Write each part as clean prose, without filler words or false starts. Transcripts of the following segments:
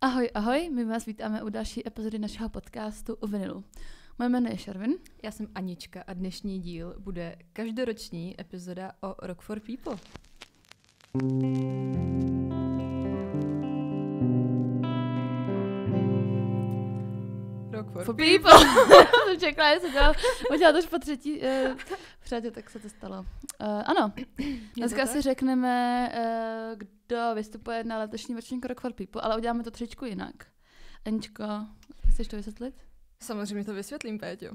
Ahoj, ahoj, my vás vítáme u další epizody našeho podcastu o vinilu. Moje jméno je Šarvin. Já jsem Anička a dnešní díl bude každoroční epizoda o Rock for People. Rock for People! Jsem čekala, že jsem udělala to už po třetí přátě, tak se to stalo. Ano, dneska si řekneme, kdo vystupuje na letošní ročník Rock for People, ale uděláme to trošičku jinak. Aničko, chceš to vysvětlit? Samozřejmě to vysvětlím, Péťo.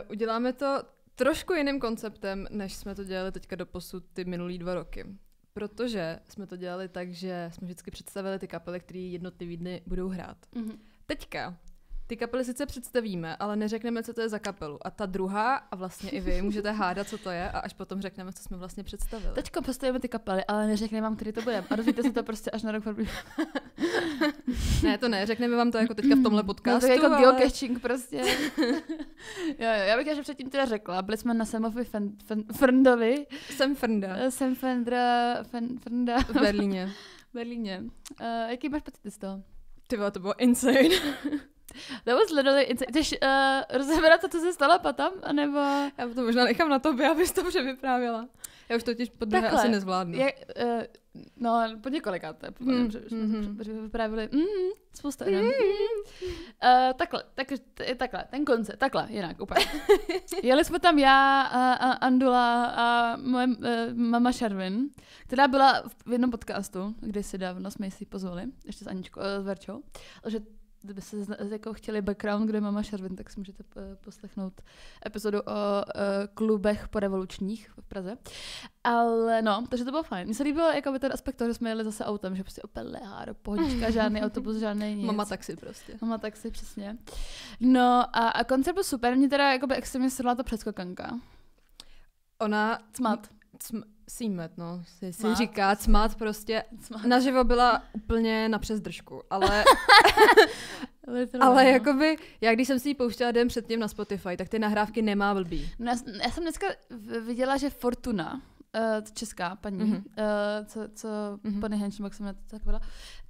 Uděláme to trošku jiným konceptem, než jsme to dělali teďka doposud ty minulý 2 roky. Protože jsme to dělali tak, že jsme vždycky představili ty kapely, které jednotlivý dny budou hrát. Mm-hmm. Teďka ty kapely sice představíme, ale neřekneme, co to je za kapelu. A ta druhá, a vlastně i vy, můžete hádat, co to je, a až potom řekneme, co jsme vlastně představili. Teďka představíme ty kapely, ale neřekneme vám, který to bude. A dozvíte se to prostě až na Rock for People. Ne, to ne, řekneme vám to jako teďka v tomhle podcastu. No to jako geocaching prostě. jo, já bych ještě předtím teda řekla, byli jsme na Samovi Frndovi. Sam Frnda. V Berlíně. Jaký máš pocity z toho? Ty vole, to bylo insane. That was literally insane. Chceš rozebrat to, co se stalo potom? Anebo... Já to možná nechám na tobě, abys to převyprávěla. Já už totiž po druhé asi nezvládnu. No, po několikáté. Vyprávili spousta. Takhle, ten koncept, takhle, jinak úplně. Jeli jsme tam já, Andula a moje mama Šarvin, která byla v jednom podcastu, kdysi dávno jsme si pozvali, ještě s Aničkou, s Verčou, že kdyby se jako chtěli background, kde je mama Šarvin, tak si můžete poslechnout epizodu o klubech porevolučních v Praze. Ale no, takže to bylo fajn. Mně se líbilo jako ten aspekt toho, že jsme jeli zase autem, že prostě opět lehá do pohodička, žádný autobus, žádný nic. Mama taxi prostě. Mama taxi, přesně. No a koncept byl super, mě teda jakoby extrémně sedla ta předskokanka. Ona... Cmat. Címet, no, si říká, cmat prostě. Naživo byla úplně na přesdržku, ale... ale jakoby, já když jsem si ji pouštěla den předtím na Spotify, tak ty nahrávky nemá blbý. No, já jsem dneska viděla, že Fortuna, česká paní, co paní Henschbach jsem tak byla,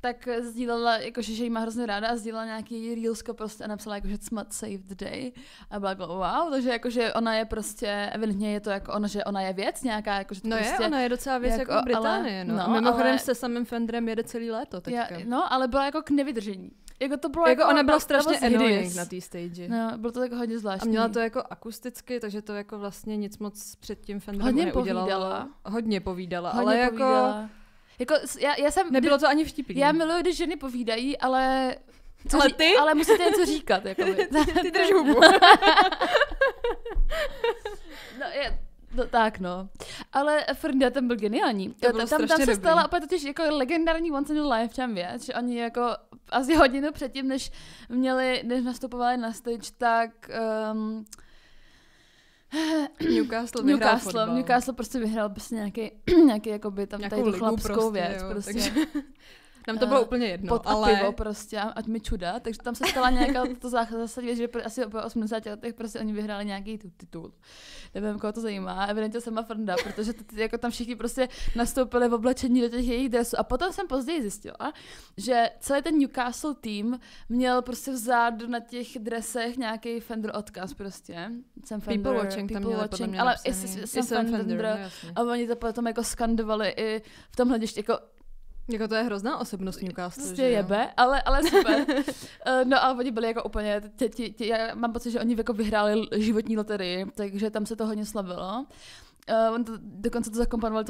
tak sdílela, jakože, že jí má hrozně ráda a sdílela nějaký reelsko prostě a napsala, jakože cmat saved the day a byla jako wow, takže jakože ona je prostě, evidentně je to jako ona, že ona je věc nějaká, jakože to no prostě, ona je docela věc jako v Británii, no. Mimochodem se samým Fenderem jede celý léto teďka. No, ale byla jako k nevydržení. Jako to bylo jako ona byla strašně annoying na té stage. No, bylo to jako hodně zvláštní. A měla to jako akusticky, takže to jako vlastně nic moc před tím Fenderem neudělala. Hodně povídala, ale jako já jsem nebylo to ani vtipný. Já miluji, když ženy povídají, ale ty? Ale musíte něco říkat, jakoby. Ty drž hubu. Tak no. Ale Frnda ten byl geniální. Tam se stala opět totiž jako legendární once in a lifetime věc, že oni jako asi hodinu předtím, než nastupovali na stage, tak Newcastle prostě vyhrál prostě nějaký jakoby tam tady tu chlapskou prostě, věc. Jo, prostě. Takže... Nám to bylo úplně jedno, pot a pivo prostě, ať mi čuda, takže tam se stala nějaká to zásadní věc, že asi po 80 letech prostě oni vyhráli nějaký titul. Nevím, koho to zajímá, evidentně sama Frnda, protože jako tam všichni prostě nastoupili v oblečení do těch jejich dresů a potom jsem později zjistila, že celý ten Newcastle tým měl prostě vzadu na těch dresech nějaký Fender odkaz prostě. Sam Fender, People watching, tam měli podle mě ale napsaný. i Sam Fender, a oni to potom jako skandovali i v tom hledišti, jako to je hrozná osobnost Newcastle, prostě že jebe, ale super. No a oni byli jako úplně, já mám pocit, že oni jako vyhráli životní loterii, takže tam se to hodně slavilo. Dokonce to zakomponovali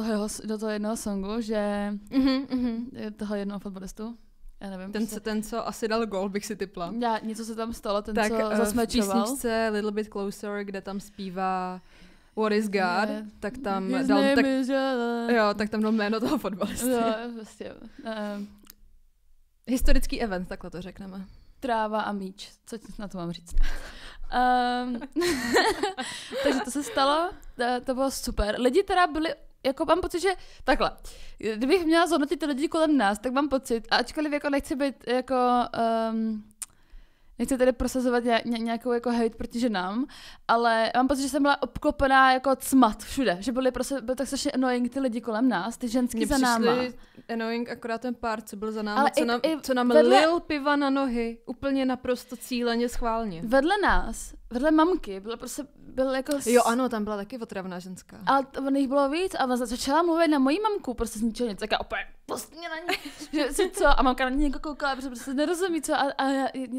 do toho jednoho songu, že toho jednoho fotbalistu. Já nevím. Ten, co asi dal gól, bych si tipla. Něco se tam stalo, ten, tak, co zasmečoval. Tak v písničce Little Bit Closer, kde tam zpívá What is God, tak tam tak tam dal jméno toho fotbalisty. Jo, vlastně. Historický event, takhle to řekneme. Tráva a míč, co na to mám říct. Takže to se stalo, to bylo super. Lidi teda byli, jako mám pocit, že takhle, kdybych měla zhodnotit ty lidi kolem nás, tak mám pocit, ačkoliv jako nechci být jako Nechci tady prosazovat nějakou jako hate proti ženám, ale mám pocit, že jsem byla obklopená jako cmat všude, že byly tak strašně annoying ty lidi kolem nás, ty ženský za náma. Annoying akorát ten pár, co byl za náma, ale co nám lil piva na nohy, úplně naprosto cíleně schválně. Vedle nás, vedle mamky, byl jako... Jo, ano, tam byla taky otravná ženská. Ale jich bylo víc a začala mluvit na moji mamku, prostě z ničeho nic, tak já opět postně na ní, že si co, a mamka na ní jako koukala, protože prostě nerozumí co, a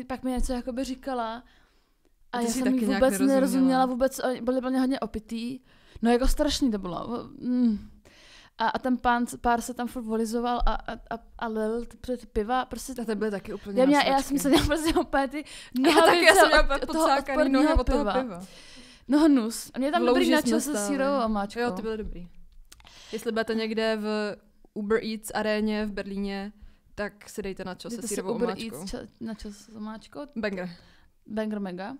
pak mi něco jakoby říkala a já jsem jí vůbec nerozuměla, byli plně hodně opitý, no jako strašný to bylo. A ten pár se tam furt volizoval a lil ty piva, prostě... A to byly taky úplně já jsem se dělala prostě opět ty nohavice toho odporného piva. No hnus. A mě tam dobrý načo se sírovou omáčkou. Jo, ty byly dobrý. Jestli budete někde v Uber Eats aréně v Berlíně, tak si dejte načo se sírovou omáčkou. Načo s omáčkou? Banger mega.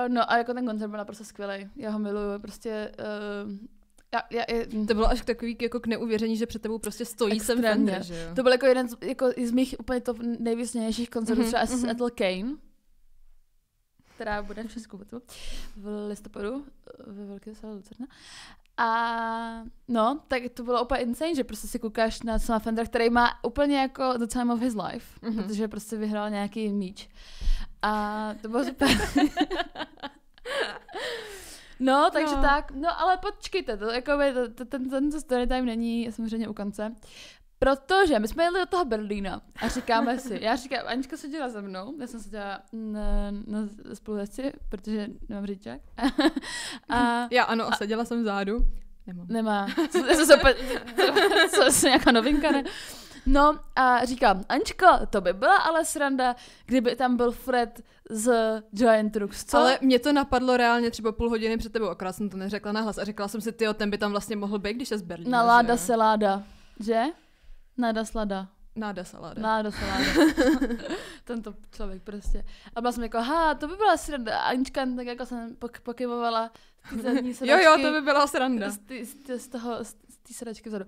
No a jako ten koncert byl naprosto skvělý. Já ho miluju, prostě... To bylo až takový jako k neuvěření, že před tebou prostě stojí Sam Fender, že jo? To byl jako jeden z mých úplně top nejvýsnějších koncertů, třeba s Ethel Kane, která bude v Česku v listopadu ve velké sále Lucerna. A no, tak to bylo úplně insane, že prostě si koukáš na Sama Fendera, který má úplně jako the time of his life, protože prostě vyhrál nějaký míč. A to bylo super. No, takže tak. No, ale počkejte, ten story time není samozřejmě u konce. Protože my jsme jeli do toho Berlína a říkáme si, Anička seděla se mnou, já jsem seděla na spolujezdci, protože nemám řidičák. Já ano, a seděla jsem vzadu. Nemá. Co nějaká novinka, ne? No a říkám, Aničko, to by byla ale sranda, kdyby tam byl Fred z Giant Rooks, co? Ale mě to napadlo reálně třeba půl hodiny před tebou, akorát jsem to neřekla nahlas a řekla jsem si, tyjo, ten by tam vlastně mohl být, když je z Berlína, na Láda se láda, že? Náda slada. Náda saláda. Tento člověk prostě. A byla jsem jako, to by byla sranda. A Anička tak jako jsem pokyvovala ty zadní sedačky. Jo, to by byla sranda. Z té sedačky vzadu.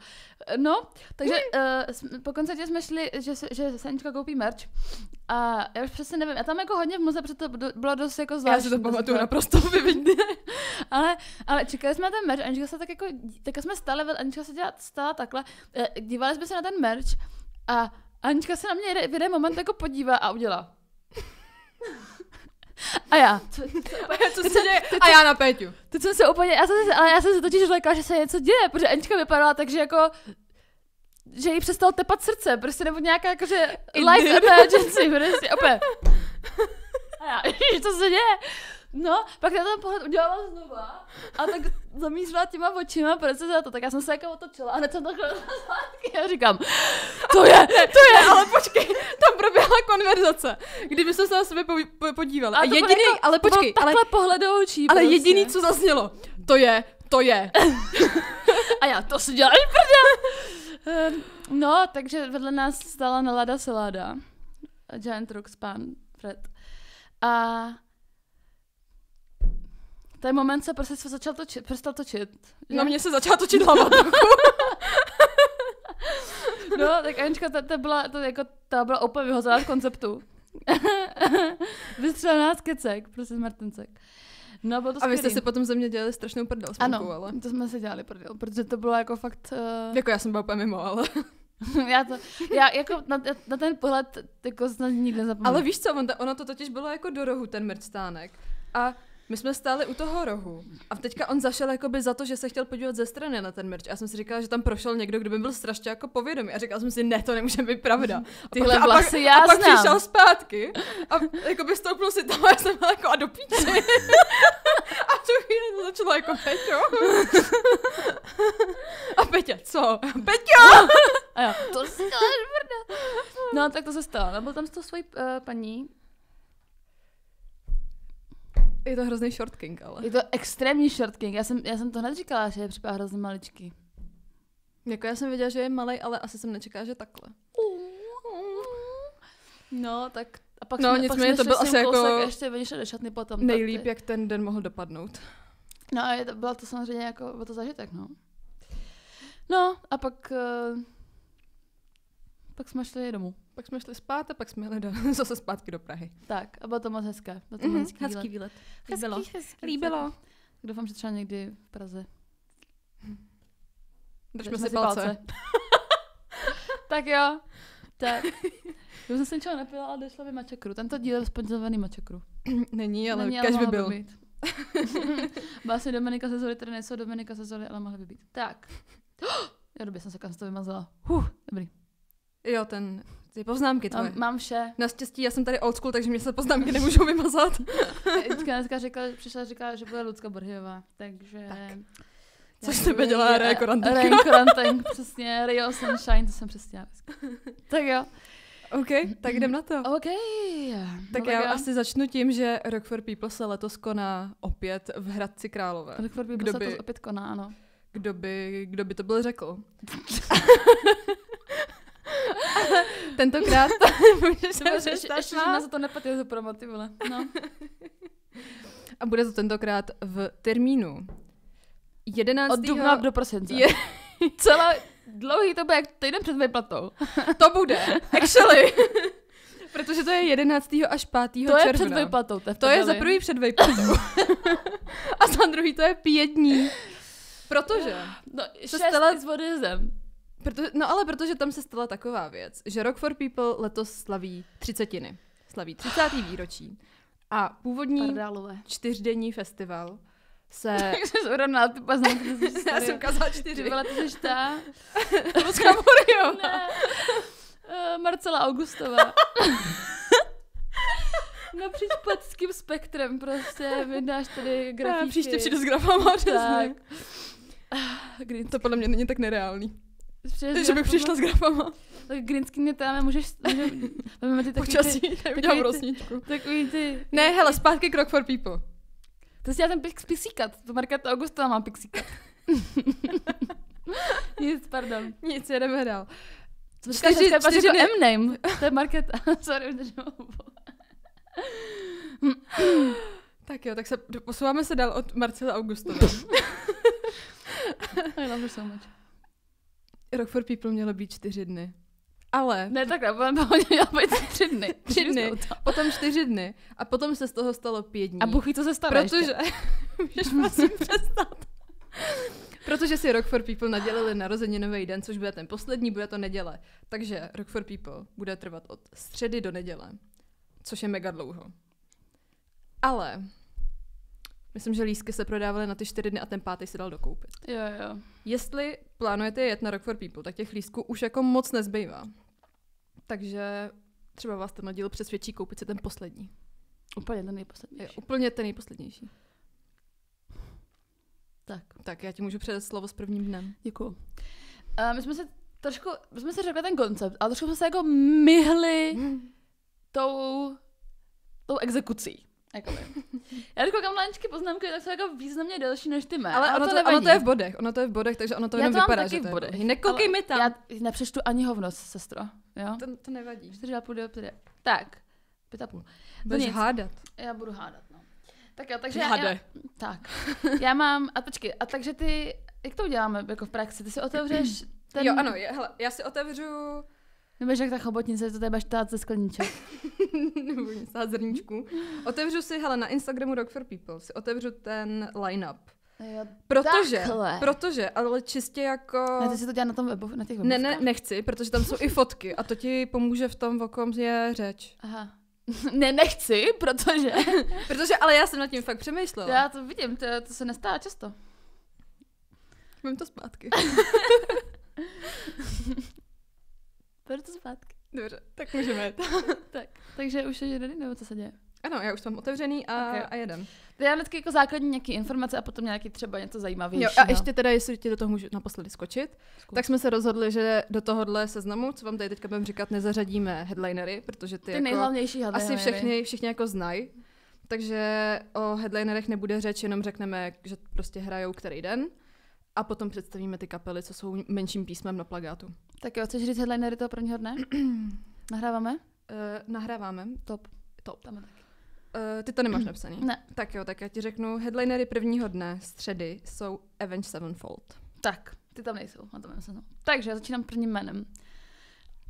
No, takže po koncertě jsme šli, že se Anička koupí merch. A já už přesně nevím, já tam jako hodně v muze, protože to bylo dost jako zvláštní. Já si to pamatuju naprosto vyvidně. ale čekali jsme na ten merch, Anička se tak jako, tak jsme stále, Anička se stála takhle, dívali jsme se na ten merch a Anička se na mě v jeden moment jako podívá a udělá. A já. Co se děje? A já na Péťu. Teď jsem se úplně, já jsem se totiž lekla, že se něco děje, protože Anička vypadala tak, že jako, že jí přestalo tepat srdce, prostě nebo nějaká jakože life emergency, prostě opět. A já, co se děje? No, pak já ten pohled udělala znova a tak zamířila těma očima, proč se za to, tak já jsem se jako otočila a hned jsem takhle zpátky a říkám, to je, ale počkej, tam proběhla konverzace, kdyby se na sebe podívali. A jediný, jako, ale počkej, takhle pohled do očí. Ale prostě. Jediný, co zaznělo, to je. A já, to si děláš, prdě. No, takže vedle nás stála Nalada Saláda, Giant Rooks pán Fred. A ten moment se prostě přestal točit. No mně se začala točit hlava trochu. No, tak Anička, ta byla úplně vyhozená z konceptu. Vystřelená z kecek, prostě z Martincek. No, bylo to skvělý. A vy jste si potom ze mě dělali strašnou prdel s mamkou, ale... Ano, to jsme si dělali prdel, protože to bylo jako fakt... Jako já jsem byla úplně mimo, ale... já jako na ten pohled jako snad nikdy nezapomenu. Ale víš co, ono to totiž bylo jako do rohu, ten merch stánek. A my jsme stáli u toho rohu a teďka on zašel jakoby za to, že se chtěl podívat ze strany na ten merch. A já jsem si říkala, že tam prošel někdo, kdo by byl strašně jako povědomý. A říkala jsem si, ne, to nemůže být pravda. Tyhle vlasy já znám. A pak přišel zpátky a jakoby stoupnul si tam a já jsem byla jako a do píči. A tu chvíli to začalo jako Peťo. A Peťa, co? Peťo! A jo, to si děláš vrda. No, tak to se stalo. No, byl tam s tou svojí paní. Je to hrozný short king, ale. Je to extrémní short king. Já jsem to hned říkala, že je připadá hrozně maličký. Jako já jsem věděla, že je malej, ale asi jsem nečekala, že takhle. No, tak a pak no, nicméně to byl asi jako ještě vyšel do šatny potom. Nejlíp, jak ten den mohl dopadnout. No a bylo to samozřejmě jako, byl to zážitek, no. No a pak jsme šli domů. Pak jsme šli spát a pak jsme jeli zase zpátky do Prahy. Tak, a bylo to moc hezké. Byl to moc hezký výlet. Líbilo. Doufám, že třeba někdy v Praze. Držme si palce. Tak jo. Tak. Já jsem se ničeho nepila, ale došla mi mačekru. Tento díl je sponzorovaný mačekru. Není, ale kež by byl. Byla si Dominika Sezoly, které nejsou Dominika Sezoly, ale mohly by být. Tak. Já době jsem se kam z toho vymazala. Dobrý. Jo, ty poznámky tvoje. Mám vše. Naštěstí, já jsem tady old school, takže mě se poznámky nemůžou vymazat. Dneska přišla, říkala, že bude Lucka Borhiová, takže... Tak. Což tebe dělá Rekorantenka. Rekorantenk, přesně, Rio Sunshine, to jsem přesně. Tak jo. OK, tak jdem na to. OK. Tak já asi začnu tím, že Rock for People se letos koná opět v Hradci Králové. Rock for People se to opět koná, ano. Kdo by to byl řekl? Tentokrát ještě nás to nepatří za promoty, vole. No. A bude to tentokrát v termínu 11. Od dubna do prosince. Celá dlouhý to bude jak týden před výplatou. To bude, actually. Protože to je 11. až 5. června. To je před výplatou. To je za prvý před výplatou. A za druhý to je 5 dní. Protože... No, 6 s odjezdem. Ale protože tam se stala taková věc, že Rock for People letos slaví 30. Slaví 30. výročí. A původní 4denní festival se... Jak jsi urovnala ty poznámky, já jsem ukázala 4. Ty byla, ty jsi ta... Lucka Borhiová. Ne. Marcela Augustová. Napříč politickým spektrem prostě vydáš tady grafíky. Příště přijdu s grafama, tak. To podle mě není tak nereálný. Že bych přišla s grafama. Tak green screen tam můžeš ty počasí, udělám rosničku. Takový ty... Ne, hele, zpátky k Rock for People. To si já ten pixíkat. To Markéta Augustová má pixíkat. Nic, pardon. Nic, jedeme dál. Čtyři M-name. To je Markéta. Sorry, tak jo, tak posouváme se dál od Marcela Augustové. I love her so much. Rock for People mělo být 4 dny. Ale... Ne, takhle, mělo být 3 dny. 3 dny, potom 4 dny a potom se z toho stalo 5 dní. A buchy, co se stalo protože... Můžeš prosím přestat. Protože si Rock for People nadělili narozeninový den, což bude ten poslední, bude to neděle. Takže Rock for People bude trvat od středy do neděle, což je mega dlouho. Ale myslím, že lístky se prodávaly na ty 4 dny a ten 5. se dal dokoupit. Jo. Jestli plánujete jet na Rock for People, tak těch lístků už jako moc nezbývá. Takže třeba vás ten díl přesvědčí koupit si ten poslední. Úplně ten nejposlednější. Jo, úplně ten nejposlednější. Tak já ti můžu předat slovo s prvním dnem. Děkuju. My jsme si řekli ten koncept, ale trošku jsme se jako myhli tou exekucí. Jakoby. Já když koukám na Aničky poznámky, tak jsou jako významně delší než ty mé. Ale ono to je v bodech. Ono to je v bodech, takže ono to jenom vypadá, že to je v bodech. Nekoukej mi tam. Já nepřečtu ani hovno, sestro. Jo? To nevadí. 4,5. Tak, 5,5. Budeš hádat. Já budu hádat, no. Tak jo, takže já mám, a počkej, a takže ty, jak to uděláme jako v praxi? Ty si otevřeš ten... Jo, ano, hele, já si otevřu... Nebudeš jak ta chobotnice, to tady budeš tát ze skleníček. Nebudu nic tát zrníčku. Otevřu si, hele, na Instagramu Rock for People si otevřu ten line-up. Jo, protože, ale čistě jako... Ne, ty si to dělá na tom webu, na těch webovkách? Ne, nechci, protože tam jsou i fotky a to ti pomůže v tom, o kom je řeč. Aha. Ne, nechci, protože... ale já jsem nad tím fakt přemýšlela. Já to vidím, to se nestává často. Mám to zpátky. Beru to zpátky. Dobře, tak můžeme jet. Takže už je ready, nebo co se děje? Ano, já už jsem otevřený a jedem. Já vždycky jako základní nějaké informace a potom nějaký třeba něco zajímavějšího. Jo, a ještě teda, jestli ti do toho můžu naposledy skočit, tak jsme se rozhodli, že do tohohle seznamu, co vám tady teďka budeme říkat, nezařadíme headlinery, protože ty jako nejhlavnější headlinery. Asi všichni jako znají. Takže o headlinerech nebude řeč, jenom řekneme, že prostě hrajou který den a potom představíme ty kapely, co jsou menším písmem na plakátu. Tak jo, chceš říct headlinery toho prvního dne? Nahráváme? Nahráváme. Top. Tam je taky. Ty to nemáš napsaný? Ne. Tak jo, tak já ti řeknu, headlinery prvního dne, středy, jsou Avenged Sevenfold. Tak, ty tam nejsou. Takže já začínám prvním jménem.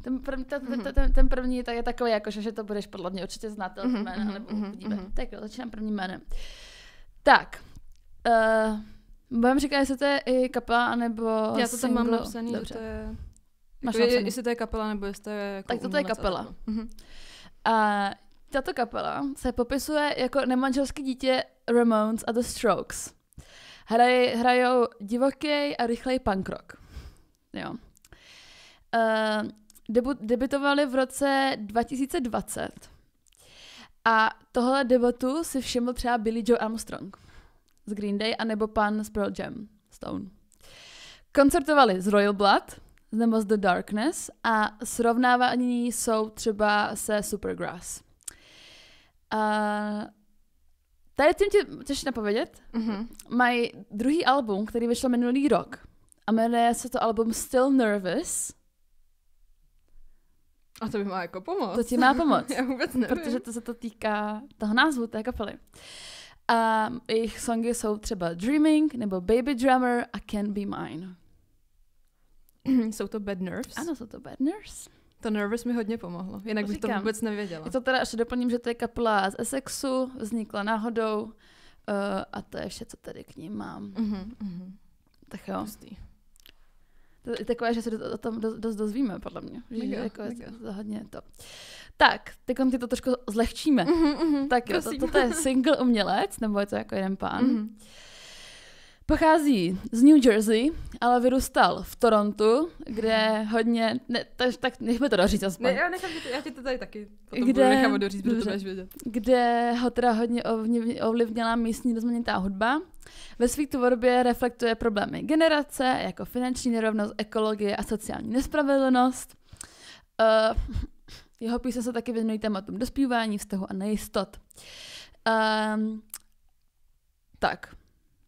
Ten první tak je takový, jako, že to budeš podle mě určitě znát to jména, nebo uvidíme. Tak jo, začínám prvním jménem. Tak, budeme říkat, jestli to je i kapela, anebo já to tam mám napsaný, dobře. To je... Máš jako, napsaný. Jestli to je kapela, nebo jestli to je jako tak toto je kapela. Uh-huh. A tato kapela se popisuje jako nemanželské dítě Ramones a The Strokes. Hrajou divoký a rychlej punk rock. Jo. Debutovali v roce 2020 a tohle debutu si všiml třeba Billy Joe Armstrong z Green Day anebo pan z Pearl Jam, Stone. Koncertovali z Royal Blood nebo z The Darkness a srovnávání jsou třeba se Supergrass. Tady tím ti chceš napovědět? Mají druhý album, který vyšel minulý rok a jmenuje se to album Still Nervous. A to by má jako pomoct. To ti má pomoct. Já vůbec nevím. Protože to se to týká toho názvu té kapely. A jejich songy jsou třeba Dreaming, nebo Baby Drummer a Can't Be Mine. Jsou to Bad Nerves? Ano, jsou to Bad Nerves. To Nervous mi hodně pomohlo, jinak bych to vůbec nevěděla. Je to teda, ještě doplním, že to je kapela z Essexu, vznikla náhodou a to je vše, co tady k ní mám. Tak jo. Pustý. To je takové, že se o tom dost dozvíme, podle mě. Mega, že jako mega. je hodně to. Tak, teď ty to trošku zlehčíme. Tak jo, toto je single umělec, nebo je to jako jeden pán. Pochází z New Jersey, ale vyrůstal v Torontu, kde hodně... tak nechme to doříct aspoň. Ne, já ti to tady taky potom budu nechat doříct, protože to budeš vědět. Kde ho teda hodně ovlivnila místní rozmanitá hudba. Ve své tvorbě reflektuje problémy generace, jako finanční nerovnost, ekologie a sociální nespravedlnost. Jeho písně se taky věnují tématům dospívání, vztahu a nejistot. Tak.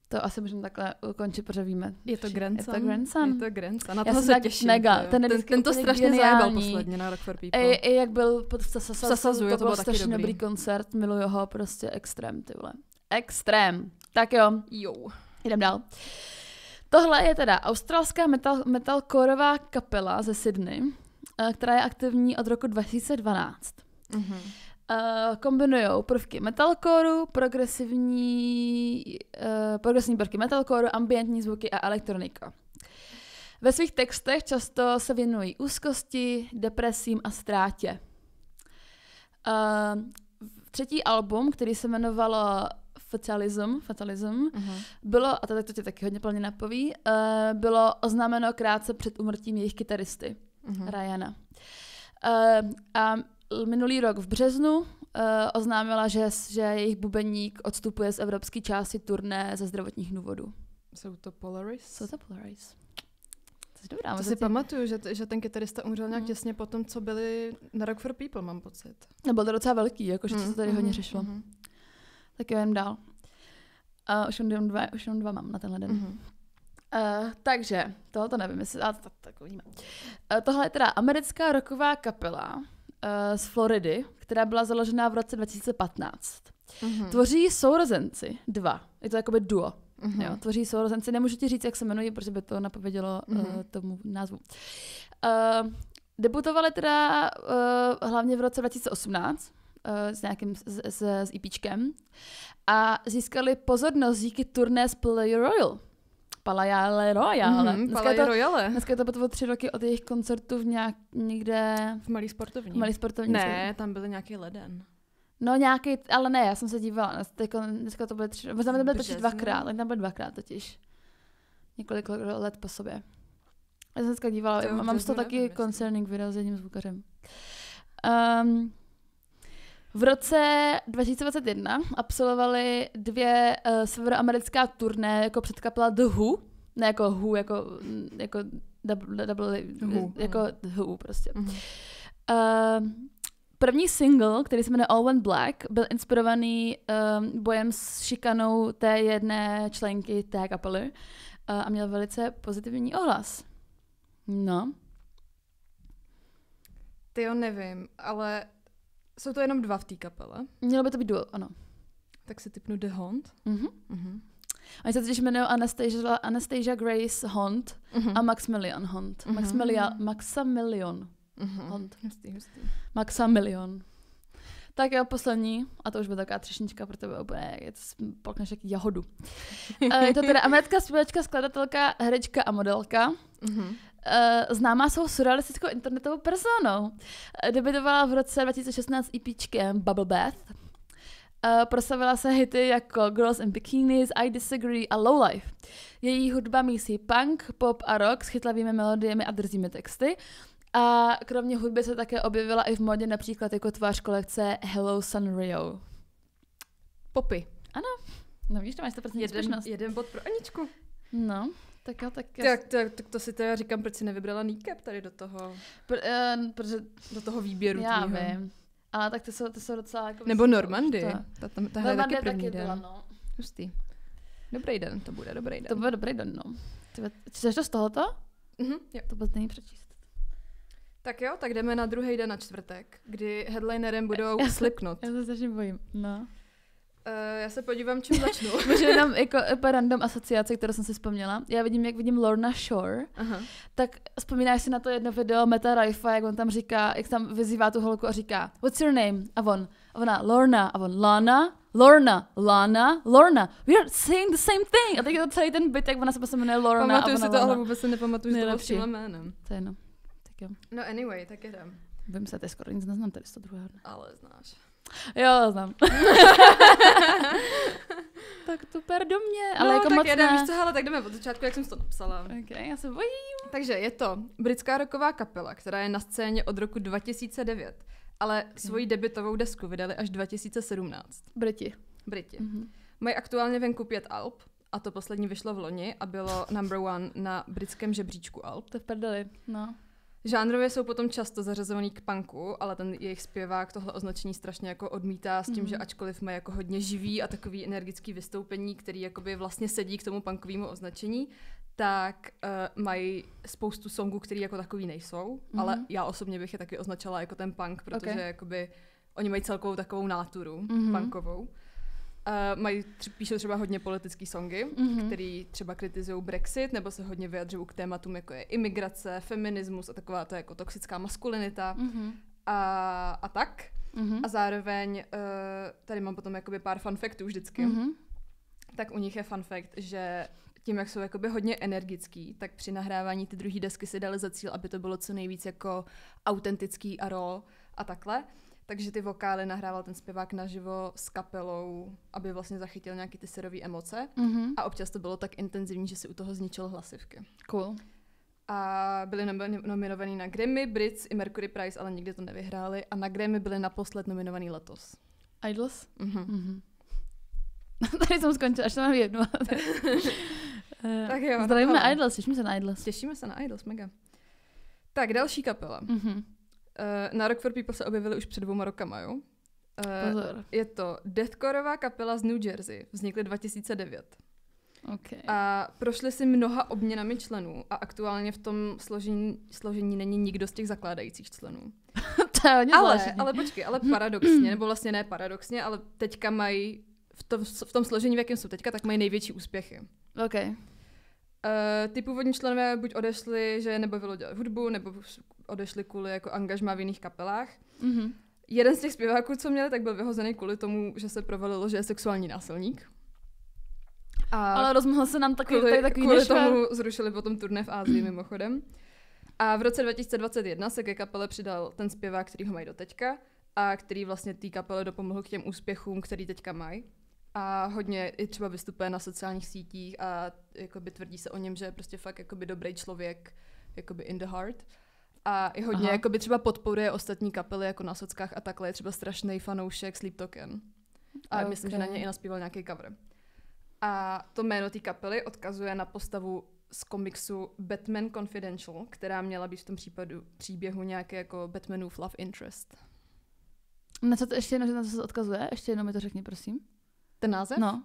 To asi můžeme takhle ukončit, protože víme. Je to Grandson. Je to Grandson. Na já to se těším. Mega. Ten to strašně zajebal posledně na Rock for People. I jak byl v Sasazu, to byl strašně dobrý. dobrý koncert. Miluju ho, prostě extrém, ty vole. Extrém. Tak jo. Jdem dál. Tohle je teda australská metalcoreová kapela ze Sydney, která je aktivní od roku 2012. Kombinujou prvky metalcoreu, progresivní prvky metalcoreu, ambientní zvuky a elektronika. Ve svých textech často se věnují úzkosti, depresím a ztrátě. Třetí album, který se jmenovalo Fatalism, bylo, a to tě taky hodně plně napoví, bylo oznámeno krátce před úmrtím jejich kytaristy, Ryana. A minulý rok v březnu oznámila, že jejich bubeník odstupuje z evropské části turné ze zdravotních důvodů. Jsou to Polaris? Jsou to Polaris. Dobrá, to si pamatuju, že ten kytarista umřel nějak těsně po tom, co byli na Rock for People, mám pocit. Byl to docela velký, jakože to se tady hodně řešilo. Tak jo, jdem dál. Už jenom dva mám na tenhle den. Takže, tohle nevím, jestli... Tak uvidíme. Tohle je teda americká rocková kapela z Floridy, která byla založena v roce 2015. Tvoří sourozenci, 2. Je to jakoby duo. Jo, tvoří sourozenci. Nemůžu ti říct, jak se jmenují, protože by to napovědělo tomu názvu. Debutovali teda hlavně v roce 2018 s nějakým s EPčkem a získali pozornost díky turné z Palais Royale. Dneska je to potom 3 roky od jejich koncertu někde... V Malý sportovní. Ne, tam byl nějaký leden. No nějaký, ale ne, já jsem se dívala. Dneska to byly 3, možná to byly totiž 2krát, ale tam byly 2krát totiž. Několik let po sobě. Já jsem dneska dívala, mám z toho taky concerning video s jedním zvukařem. V roce 2021 absolvovali 2 severoamerická turné jako předkapela The Who, ne jako Who, jako Who prostě. První single, který se jmenuje All Went Black, byl inspirovaný bojem s šikanou té jedné členky té kapely a měl velice pozitivní ohlas. No. Tyjo, nevím, ale jsou to jenom 2 v té kapele. Mělo by to být duo, ano. Tak si tipnu The Haunt. Oni se totiž jmenují Anastasia Grace Hunt a Maximilian Hunt. Maximilian. Hond. Hustý. Maxa milion. Tak jo, poslední, a to už bude taková třešnička pro tebe úplně, polkneš jak jahodu. Je to teda americká zpěvačka, skladatelka, herečka a modelka. Známá svou surrealistickou internetovou personou. Debutovala v roce 2016 EPčkem Bubble Bath. Proslavila se hity jako Girls in Bikinis, I Disagree a Lowlife. Její hudba mísí punk, pop a rock s chytlavými melodiemi a drzými texty. A kromě hudby se také objevila i v modě například jako tvář kolekce Hello Sanrio. Popy. Ano. No víš, to máš 100% úspěšnost. Jeden bod pro Aničku. No, tak jo, tak... Tak to si teda říkám, proč si nevybrala kneecap tady do toho, protože do toho výběru. Já vím. Ale tak ty jsou docela jako... Nebo Normandy. Ta hraje taky taky první byla, den. no. Hustý. Dobrý den, to bude dobrý den. To bude dobrý den, no. Chceš to z tohoto? Jo. To bude není přečíst. Tak jo, tak jdeme na druhý den na čtvrtek, kdy headlinerem budou Slipknot. Já se strašně bojím, no. Já se podívám, čím začnu. Můžu jenom jako random asociace, kterou jsem si vzpomněla. Já vidím Lorna Shore, tak vzpomínáš si na to jedno video Meta Raifa, jak on tam říká, jak tam vyzývá tu holku a říká what's your name? A ona Lorna, a on Lana, Lorna, Lana, Lorna. We are saying the same thing. A tak je to celý ten byt, jak ona se jmenuje Lorna. Pamatuju a ona si to, ale vůbec se nepamatuju, že to bylo s tímhle jménem. To je no. Tak jo. No anyway, tak jedem. Vím se, skoro nic neznám tady z toho druhého dne. Ale znáš. Jo, znám. Tak super do mě, ale no, jako tak moc jedem, ne. víš co, hele, tak jdeme od začátku, jak jsem to napsala. Okay, já se bojím. Takže je to britská rocková kapela, která je na scéně od roku 2009, ale svoji debutovou desku vydali až 2017. Briti. Mají aktuálně venku 5 alb, a to poslední vyšlo v loni a bylo number 1 na britském žebříčku alb. To je v prdeli, no. Žánrově jsou potom často zařazovaný k punku, ale ten jejich zpěvák tohle označení strašně jako odmítá s tím, že ačkoliv mají jako hodně živý a takový energický vystoupení, který jakoby vlastně sedí k tomu punkovému označení, tak mají spoustu songů, který jako takový nejsou, ale já osobně bych je taky označila jako ten punk, protože jakoby oni mají celkovou takovou náturu punkovou. Píšou třeba hodně politický songy, který třeba kritizují Brexit, nebo se hodně vyjadřují k tématům, jako je imigrace, feminismus a taková to jako toxická maskulinita a tak. A zároveň tady mám potom jakoby pár fun factů vždycky. Tak u nich je fun fact, že tím, jak jsou jakoby hodně energický, tak při nahrávání ty druhé desky si dali za cíl, aby to bylo co nejvíc jako autentický a raw a takhle. Takže ty vokály nahrával ten zpěvák naživo s kapelou, aby vlastně zachytil nějaký ty syrový emoce. A občas to bylo tak intenzivní, že si u toho zničil hlasivky. Cool. A byli nominovaní na Grammy, Brits i Mercury Prize, ale nikdy to nevyhráli. A na Grammy byli naposled nominovaný letos. Idols? Tady jsem skončila, až to mám jednu. Tak jo. Zdravíme na Idols, těšíme se na Idols. Těšíme se na Idols, mega. Tak, další kapela. Na Rock for People se objevili už před 2 rokama, jo? Pozor. Je to deathcoreová kapela z New Jersey, vznikly 2009. Okay. A prošli si mnoha obměnami členů a aktuálně v tom složení není nikdo z těch zakládajících členů. To je hodně ale počkej, ale paradoxně, nebo vlastně ne paradoxně, ale teďka mají, v tom složení, v jakém jsou teďka, tak mají největší úspěchy. Okay. Ty původní členové buď odešli, že nebavilo dělat hudbu, nebo odešli kvůli jako angažmá v jiných kapelách. Jeden z těch zpěváků, co měli, tak byl vyhozený kvůli tomu, že se provalilo, že je sexuální násilník. Ale rozmohl se nám takový kvůli tomu zrušili potom turné v Ázii mimochodem. A v roce 2021 se ke kapele přidal ten zpěvák, který ho mají doteďka a který vlastně té kapele dopomohl k těm úspěchům, který teďka mají. A hodně i třeba vystupuje na sociálních sítích a jakoby tvrdí se o něm, že je prostě fakt jakoby dobrý člověk, jakoby in the heart. A i hodně jakoby třeba podporuje ostatní kapely jako na sockách a takhle, je třeba strašný fanoušek Sleep Token. A myslím, že na něj i naspíval nějaký cover. A to jméno té kapely odkazuje na postavu z komiksu Batman Confidential, která měla být v tom příběhu nějaký jako Batmanův love interest. Na co to ještě jednou, na co se odkazuje? Ještě jednou mi to řekni, prosím. Ten název? No.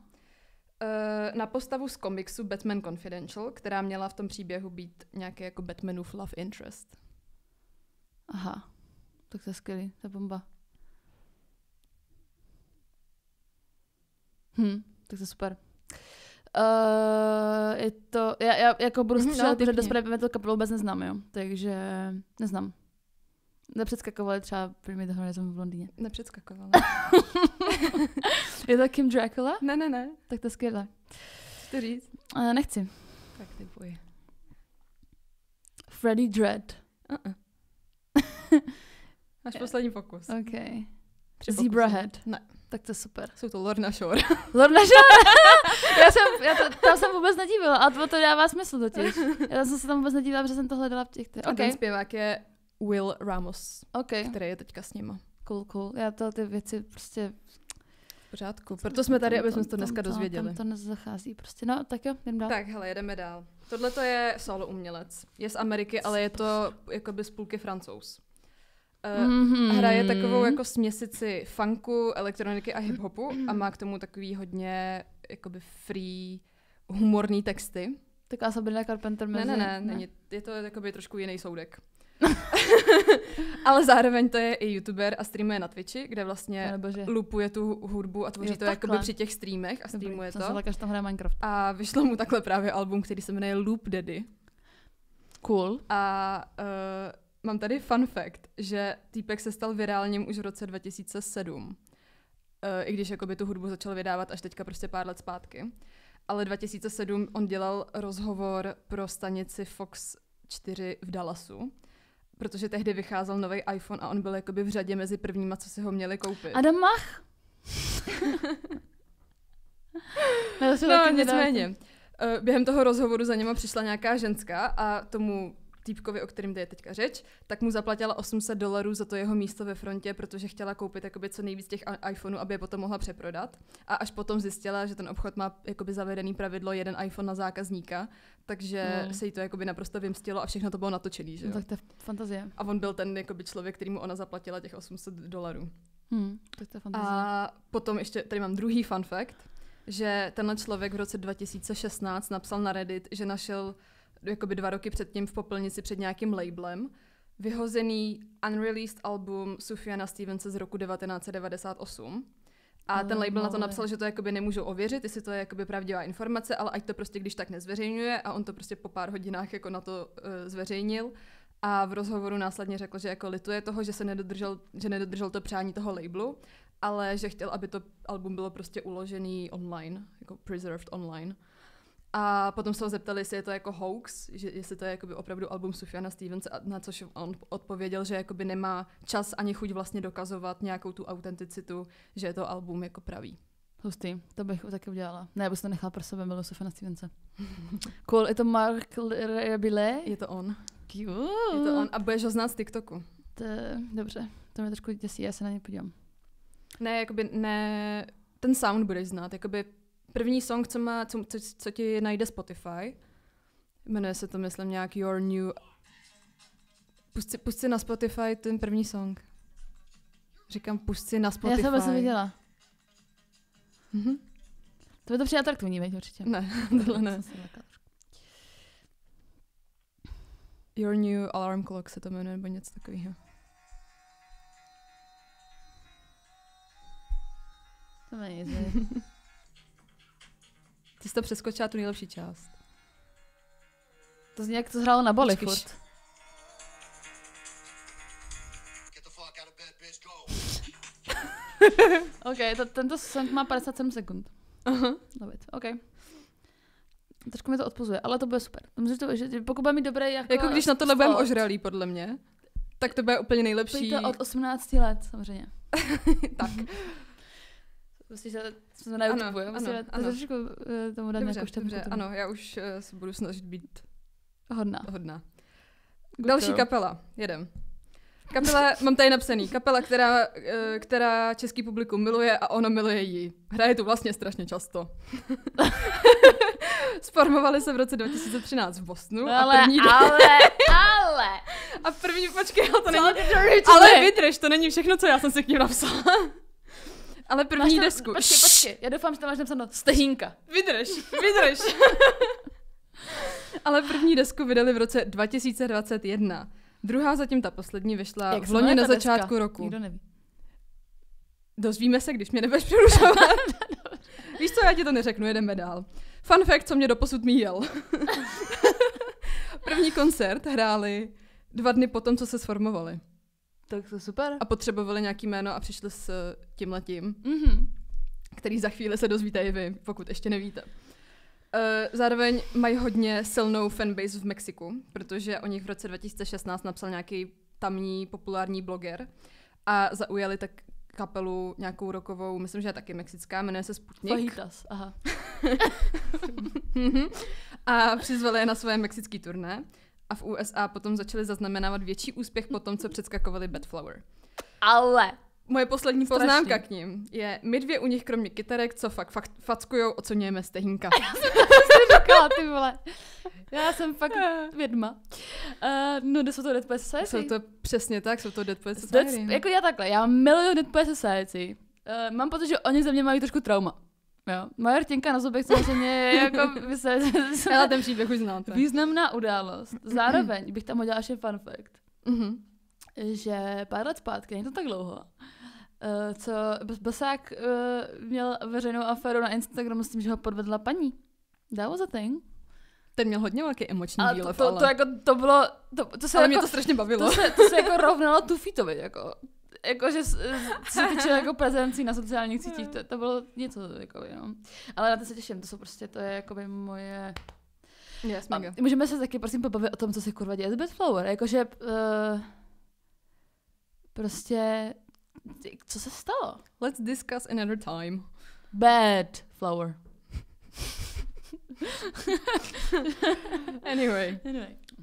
Na postavu z komiksu Batman Confidential, která měla v tom příběhu být nějaký jako Batmanův love interest. Aha, tak to je skvělý, to je bomba. Tak to je super. Je to, já jako budu střelit, protože do zprávy to kapelu vůbec neznám, jo, takže neznám. Nepředskakovali třeba Bring Me the Horizon v Londýně. Nepředskakovala. Je to Kim Dracula? Ne. Tak to je skvělé. Chci říct? Nechci. Tak typuji. Freddie Dredd. Máš poslední pokus. OK. Tři Zebrahead. pokusy. Ne. Tak to je super. Jsou to Lorna Shore. Lorna Shore! Tam jsem vůbec nedívala, a to dává smysl totiž. Já jsem se tam vůbec nedívala, protože jsem to hledala v těch... A ten zpěvák je Will Ramos, okay. který je teďka s nima. Cool. Já ty věci prostě... V pořádku. Proto jsme tady, aby jsme to dneska dozvěděli. Tam to nezachází prostě. No, tak jo, jdem dál. Tak, hele, jedeme dál. Tohle to je solo umělec. Je z Ameriky, ale je to jakoby z půlky Francouz. Hraje takovou jako směsici funku, elektroniky a hiphopu a má k tomu takový hodně jakoby free, humorný texty. Taková Sabrina Carpenter mezi... Ne. Je to jakoby trošku jiný soudek. Ale zároveň to je i youtuber a streamuje na Twitchi, kde vlastně loopuje tu hudbu a tvoří to jakoby při těch streamech a streamuje to. Jsem že tam hraje Minecraft. A vyšlo mu takhle právě album, který se jmenuje Loop Daddy. Cool. A mám tady fun fact, že týpek se stal virálním už v roce 2007. I když jakoby tu hudbu začal vydávat až teďka prostě pár let zpátky. Ale 2007 on dělal rozhovor pro stanici Fox 4 v Dallasu, protože tehdy vycházel nový iPhone a on byl jakoby v řadě mezi prvníma, co si ho měli koupit. Adam Mach? No, nicméně. Během toho rozhovoru za něma přišla nějaká ženská a tomu týpkovi, o kterým je teďka řeč, tak mu zaplatila $800 za to jeho místo ve frontě, protože chtěla koupit jakoby co nejvíc těch iPhoneů, aby je potom mohla přeprodat. A až potom zjistila, že ten obchod má jakoby zavedený pravidlo jeden iPhone na zákazníka, takže se jí to jakoby naprosto vymstilo a všechno to bylo natočený, že jo? No, tak to je fantazie. A on byl ten jakoby člověk, kterýmu ona zaplatila těch $800. Tak to je fantazie. A potom ještě tady mám druhý fun fact, že tenhle člověk v roce 2016 napsal na Reddit, že našel jakoby 2 roky předtím v popelnici před nějakým labelem vyhozený unreleased album Sufjana Stevense z roku 1998. A ten label na to napsal, že to jakoby nemůžou ověřit, jestli to je jakoby pravdivá informace, ale ať to prostě když tak nezveřejňuje a on to prostě po pár hodinách jako na to zveřejnil. A v rozhovoru následně řekl, že jako lituje toho, že nedodržel to přání toho labelu, ale že chtěl, aby to album bylo prostě uložený online, jako preserved online. A potom se ho zeptali, jestli je to jako hoax, že jestli to je jakoby opravdu album Sufjana Stevense, na což on odpověděl, že jakoby nemá čas ani chuť vlastně dokazovat nějakou tu autenticitu, že je to album jako pravý. Hustý, to bych taky udělala. Ne, abych to nechala pro sebe, milu Sufjana Stevense. Cool, je to Mark Rabile? Je to on. Cool. Je to on a budeš ho znát z TikToku. Dobře, to mě trošku děsí, já se na ně podívám. Ne, jakoby ne, ten sound budeš znát, jakoby první song, co ti najde Spotify, jmenuje se to, myslím, nějak Your New... Pusť si na Spotify ten první song. Říkám, pusť si na Spotify. Já jsem viděla. To by to přijde atraktivní, veď, určitě. Ne, tohle ne. Your New Alarm Clock se to jmenuje, nebo něco takového. To není nic. Ty jsi to přeskočila tu nejlepší část. To zní, jak to zhrálo na boli furt. OK, tento song má 57 sekund. OK. Trošku mi to odpozuje, ale to bude super. Myslím, že pokud bude mít dobré jako když na tohle budeme ožralý, podle mě, tak to bude úplně nejlepší. To od 18 let, samozřejmě. Tak. Prostě, že jsme na YouTube, jo? Prostě trošku tomu dát nějakou štěpku. Dobře, ano, já už se budu snažit být hodná. Další kapela, jedem. Kapela, mám tady napsaný, kapela, která český publikum miluje a ono miluje jí. Hraje tu vlastně strašně často. Sformovali se v roce 2013 v Bostonu. A první, počkej, to není... Ale vydrž, to není všechno, co já jsem si k ním napsala. Ale první desku. Počkej, já doufám, že tam máš napsáno Stehínka. Vydrž. Ale první desku vydali v roce 2021. Druhá, zatím ta poslední, vyšla v loni na začátku roku. Nikdo neví. Dozvíme se, když mě nebudeš přerušovat. Víš co, já ti to neřeknu, jedeme dál. Fun fact, co mě doposud míjel. První koncert hráli 2 dny potom, co se sformovali. Tak to super. A potřebovali nějaký jméno a přišli s tímhletím, Mhm. který za chvíli se dozvíte i vy, pokud ještě nevíte. Zároveň mají hodně silnou fanbase v Mexiku, protože o nich v roce 2016 napsal nějaký tamní populární bloger a zaujali tak kapelu nějakou rockovou, myslím, že je taky mexická, jmenuje se Sputnik. Fajitas, aha. A přizvali je na své mexický turné a v USA potom začali zaznamenávat větší úspěch po tom, co předskakovali Bad Flower. Ale. Moje poslední Strašný. poznámka k ním je, my dvě u nich kromě kytarek, co fakt fackujou, oceňujeme stehínka. Jsi říkala, ty vole. Já jsem fakt vědma. No, kde jsou to Dead Poets Society? Jsou to přesně tak, jsou to Dead Poets Society. Jako já takhle, já miluju Dead Poets Society. Mám pocit, že oni ze mě mají trošku trauma. Jo. Moje rtěnka na zubech samozřejmě je jako Ale ten příběh už znáte. významná událost. Zároveň bych tam udělala ještě fun fact, že pár let zpátky, není to tak dlouho, co Basák měl veřejnou aféru na Instagramu s tím, že ho podvedla paní. That was a thing. Ten měl hodně velký emoční Ale výlev, to bylo... To se ale jako, mě to strašně bavilo. to se jako rovnalo Tufitovi, jako že co se týče jako prezencí na sociálních sítích, to bylo něco, jako, no. Ale na to se těším, to je jakoby moje... Yes, mega. Můžeme se taky prosím pobavit o tom, co se kurva děje s Bad Flower, jakože prostě, co se stalo? Let's discuss another time. Bad Flower. Anyway.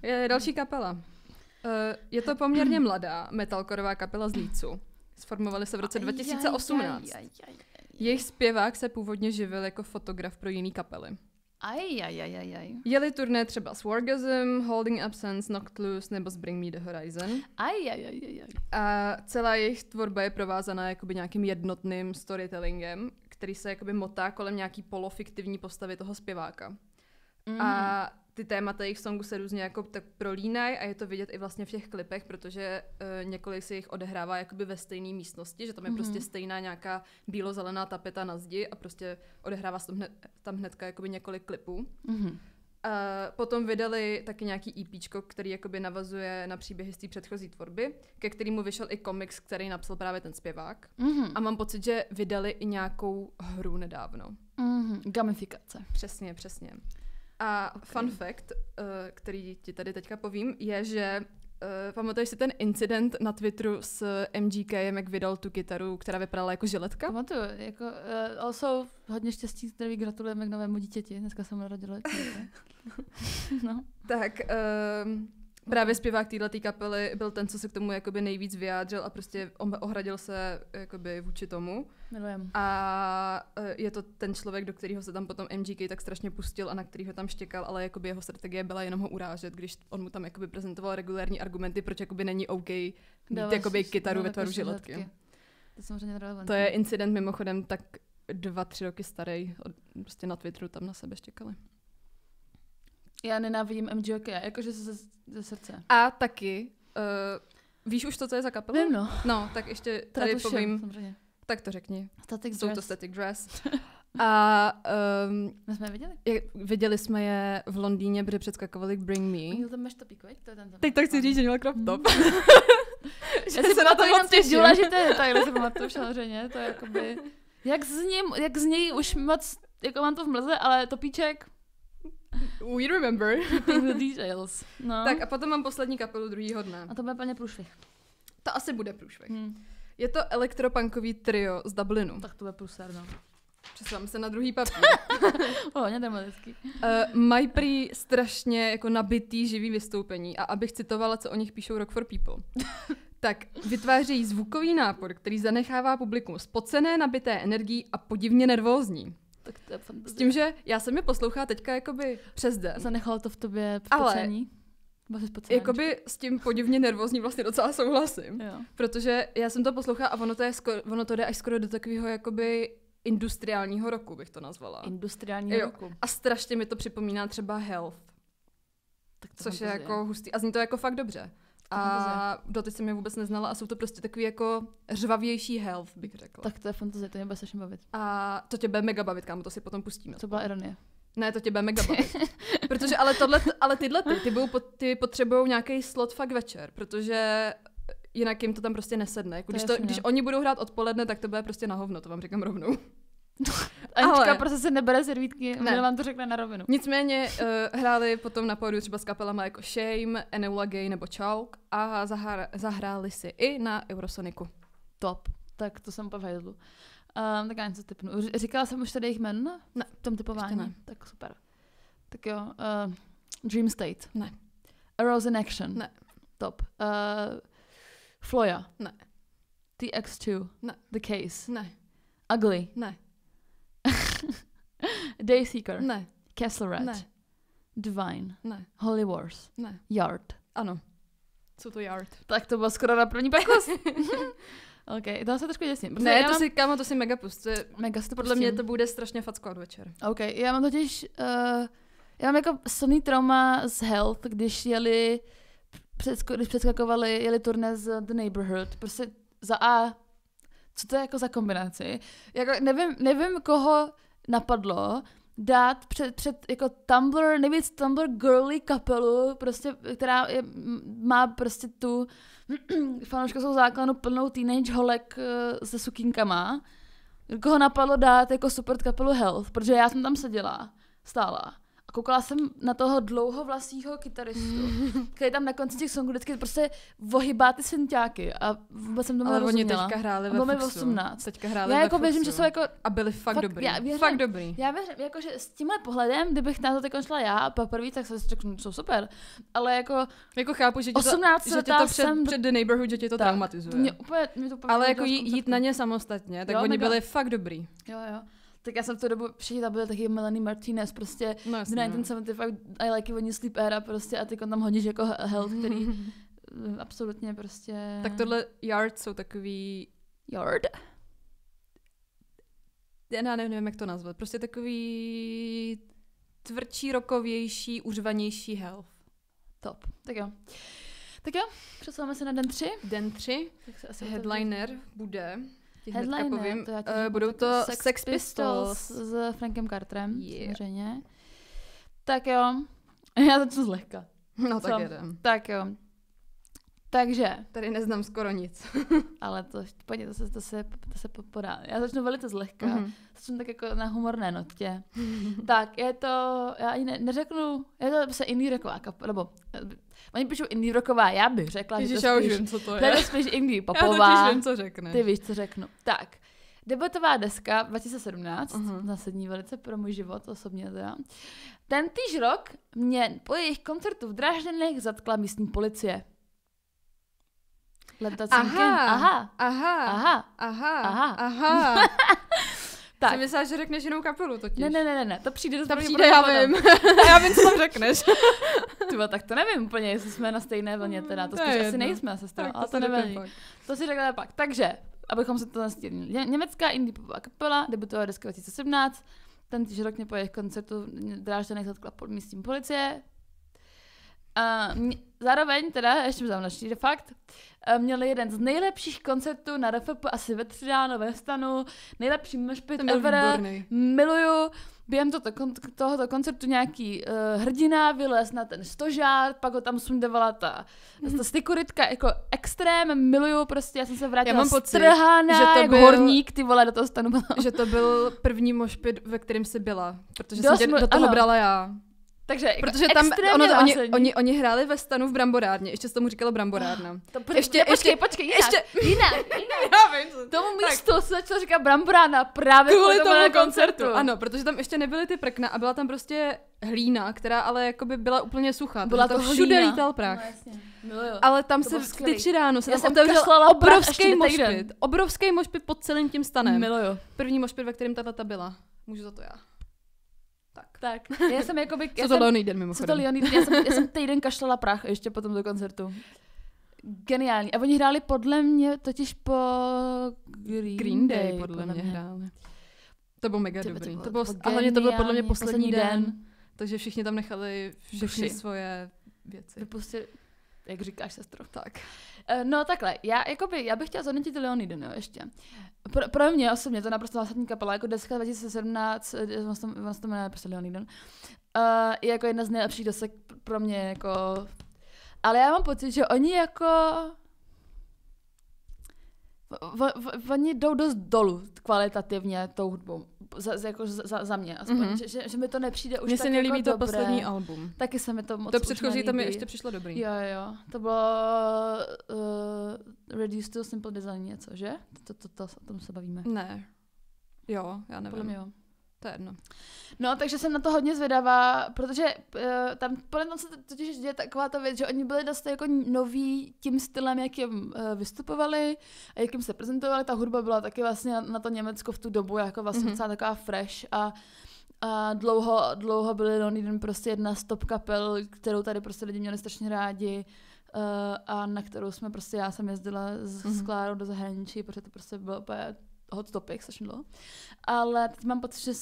Je další kapela. Je to poměrně mladá metalcoreová kapela z Leedsu. Sformovali se v roce 2018. Jejich zpěvák se původně živil jako fotograf pro jiný kapely. Jeli turné třeba s Wargasm, Holding Absence, Knocked Loose nebo s Bring Me the Horizon. A celá jejich tvorba je provázaná jakoby nějakým jednotným storytellingem, který se jakoby motá kolem nějaký polofiktivní postavy toho zpěváka. A ty témata jejich songu se různě jako tak prolínají a je to vidět i vlastně v těch klipech, protože několik se jich odehrává jakoby ve stejné místnosti, že tam je prostě stejná nějaká bílo-zelená tapeta na zdi a prostě odehrává se tam hnedka jakoby několik klipů. A potom vydali taky nějaký EPčko, který jakoby navazuje na příběhy z té předchozí tvorby, ke kterému vyšel i komiks, který napsal právě ten zpěvák. A mám pocit, že vydali i nějakou hru nedávno. Gamifikace. Přesně. A fun fact, který ti tady teďka povím, je, že pamatuješ si ten incident na Twitteru s MGKem, jak vydal tu kytaru, která vypadala jako žiletka? Pamatuju, jako also hodně štěstí, který gratulujeme k novému dítěti. Dneska jsem narodila dítě. No. Tak právě zpěvák této kapely byl ten, co se k tomu jakoby nejvíc vyjádřil a prostě ohradil se jakoby vůči tomu. Milujem. A je to ten člověk, do kterého se tam potom MGK tak strašně pustil a na kterýho tam štěkal, ale jakoby jeho strategie byla jenom ho urážet, když on mu tam jakoby prezentoval regulární argumenty, proč jakoby není OK mít jakoby kytaru ve tvaru žiletky. To je samozřejmě relevantní. To je incident mimochodem tak 2-3 roky starý, prostě na Twitteru tam na sebe štěkali. Já nenávidím MGK, jakože ze srdce. A taky, víš už to, co je za kapelu? Vím, no. No, tak ještě tady povím. Samozřejmě. Tak to řekni. Static Jsou Dress. to Static Dress. A My jsme je viděli? viděli jsme je v Londýně, protože předskakovali k Bring Me. Měl tam máš topík, veď? To je ten. Teď tak chci říct, že měl crop top. Já si se na to jenom ty důležité detaily si pamatuju samozřejmě. To je jakoby... Jak z něj už moc, jako mám to v mlze, ale topíček... We remember. Keeping the details. No. Tak a potom mám poslední kapelu druhýho dne. A to bude plně průšvih. To asi bude průšvih. Je to elektropunkový trio z Dublinu. Tak to bude průser, no. Přesouváme se na druhý papír. Hodně dramatický. Mají prý strašně jako nabitý živý vystoupení a abych citovala, co o nich píšou Rock for People. Tak vytvářejí zvukový nápor, který zanechává publikum spocené, nabité energií a podivně nervózní. Tak to je fantazie. S tím, že já jsem je poslouchala teďka jakoby přes den. Zanechalo to v tobě spocení? Ale jakoby s tím podivně nervózní vlastně docela souhlasím. Jo. Protože já jsem to poslouchala a ono to jde až skoro do takového jakoby industriálního roku, bych to nazvala. Industriálního roku. A strašně mi to připomíná třeba Health. Tak to což je jako hustý. A zní to jako fakt dobře. A doteď jsem je vůbec neznala a jsou to prostě takový jako řvavější Health, bych řekla. Tak to je fantazie, to mě bude strašně bavit. A to tě bude mega bavit, kámo, to si potom pustíme. To byla ironie. Ne, to tě bude mega bavit. Protože tyhle ty potřebují nějaký slot fakt večer, protože jinak jim to tam prostě nesedne. Jako To když oni budou hrát odpoledne, tak to bude prostě na hovno, to vám říkám rovnou. Anička prostě se nebere servítky, ne. Vám to řekne na rovinu. Nicméně hráli potom na pódiu třeba s kapelama jako Shame, Enola Gay nebo Chalk a zahráli si i na Eurosonicu. Top, tak to jsem úplně v hajzlu. Tak já něco typnu. Říkala jsem už tady jejich jméno? Ne. V tom typování? Ne. Tak super. Tak jo, Dream State. Ne. A Rose in Action. Ne. Top. Floya. Ne. TX2. Ne. The Case. Ne. Ugly. Ne. Dayseeker. Ne. Castle Rat. Ne. Divine. Ne. Holy Wars. Ne. Yard. Ano. Jsou to Yard. Tak to bylo skoro na první pokus. OK, to se trošku děsím. Ne, to si mega pust. Mega si to podle mě to bude strašně fackovat večer. OK, já mám totiž, já mám jako silný trauma z Health, když když předskakovali, jeli turné z The Neighborhood. Prostě za A, co to je jako za kombinaci? Jako nevím, koho napadlo dát před jako Tumblr, nejvíc Tumblr girly kapelu, prostě, která má prostě tu fanouškovskou základnu plnou teenage holek se sukínkama. Koho napadlo dát jako support kapelu Health, protože já jsem tam stála. A koukala jsem na toho dlouhovlasýho kytaristu, který tam na konci těch songů vždycky prostě vohybá ty synťáky a vůbec jsem tomu nerozuměla. Ale oni teďka hráli ve Fuxu. 18. Já jako věřím, že jsou jako... A byli fakt dobrý. Fakt dobrý. Já věřím, jako, že s tímhle pohledem, kdybych na to teď šla já poprvé, tak se řeknu, jsou super. Ale jako chápu, že tě 18 to před The Neighborhood, že tě to traumatizuje. Mě to ale jako jít na ně samostatně, tak oni byli fakt dobrý. Jo. Tak já jsem v té dobu přišla, byly taky Melanie Martinez, prostě no, The 1975, I Like It When You Sleep era, prostě a ty tam hodíš jako Health, který absolutně prostě... Tak tohle Yard jsou takový... Yard? Já nevím, jak to nazvat. Prostě takový tvrdší, rokovější, uřvanější Health. Top. Tak jo, přesouváme se na den 3. Den 3. Headliner bude... Headliner, budou to Sex Pistols s Frankem Carterem, samozřejmě. Tak jo, já začnu zlehka. No tak jedem. Tak jo. Takže. Tady neznám skoro nic. Ale to se podá. Já začnu velice zlehka. Začnu tak jako na humorné notě. Tak, je to, já ani neřeknu, je to prostě indie rocková kapela, nebo oni píšou indie rocková, já bych řekla, Ježiš, že to spíš, vím, co to je. To je spíš indie popová. Já totiž vím, co řekneš. Ty víš, co řeknu. Tak, debutová deska 2017, zásadní velice pro můj život osobně teda. Ten týž rok mě po jejich koncertu v Drážďanech zatkla místní policie. Aha. Tak. Jsem myslela, že řekneš jinou kapelu totiž. Ne, to přijde do já vím. Já vím, co tam řekneš. Tyba, tak to nevím úplně, jestli jsme na stejné vlně teda, to spíš asi nejsme, sestra, ale to nevím. To si řekla pak. Takže, abychom se to nastírnili. Německá indie popová kapela, debutová deska 2017, ten týž rok mě po jejich koncertu Drážďanech zatkla místní policie. Zároveň teda, ještě zamnačný fakt, měli jeden z nejlepších koncertů na RFP asi ve Třídáno, ve Stanu, nejlepší moshpit ever, miluju. Během tohoto koncertu nějaký hrdina vylez na ten stožár, pak ho tam sundovala ta sekuritka, jako extrém, miluju prostě, já jsem se vrátila strhána, jak horník, ty vole, do toho Stanu. Že to byl první moshpit, ve kterém jsi byla, protože jsem tě do toho brala já. Takže protože tam oni hráli ve Stanu v Bramborárně, ještě se tomu říkalo Bramborárna. Počkej, jinak. Já vím, tomu místu se začalo říkat Bramborárna právě kvůli tomu koncertu. Ano, protože tam ještě nebyly ty prkna a byla tam prostě hlína, která ale jakoby byla úplně suchá. Byla to všude lítal prach. No, jasně. Miluju. Ale tam se v ty 3 ráno se tam otevřel obrovský moshpit pod celým tím Stanem. Miluju. První moshpit, ve kterém ta byla. Můžu za to já. Tak, já jsem jakoby... Co to Leoniden mimochodem. Já jsem týden kašlala prach ještě po tomto koncertu. Geniální. A oni hráli podle mě totiž po Green Day podle mě hráli. To bylo mega dobrý. A hlavně to byl podle mě poslední den. Takže všichni tam nechali všechny svoje věci. Vypustili, jak říkáš, sestro. Tak. No takhle, já bych chtěla zhodnotit Leoniden, jo, ještě. Pro mě osobně to je naprosto zásadní kapela, jako deska 2017, vlastně to jmenuje prostě Leoniden, je jako jedna z nejlepších desek pro mě, jako... Ale já mám pocit, že oni jako... oni jdou dost dolů kvalitativně tou hudbou. Za mě aspoň, že mi to nepřijde už mně tak se nelíbí jako to dobré. poslední album. Taky se mi to moc To předchozí už to mi nelíbí. ještě přišlo dobrý. Jo. To bylo Reduced to Simple Design něco, že? O tom se bavíme. Ne. Jo, já nevím. Podle mě jo. To je jedno. No, takže jsem na to hodně zvědavá, protože tam podle mě se totiž děje taková ta věc, že oni byli dost jako noví tím stylem, jakým vystupovali a jakým se prezentovali. Ta hudba byla taky vlastně na to Německo v tu dobu jako vlastně docela taková fresh a dlouho byli Londýn prostě jedna z top kapel, kterou tady prostě lidi měli strašně rádi a na kterou jsme prostě, já jsem jezdila s Klárou do zahraničí, protože to prostě bylo úplně hot topic, strašně dlouho. Ale teď mám pocit, že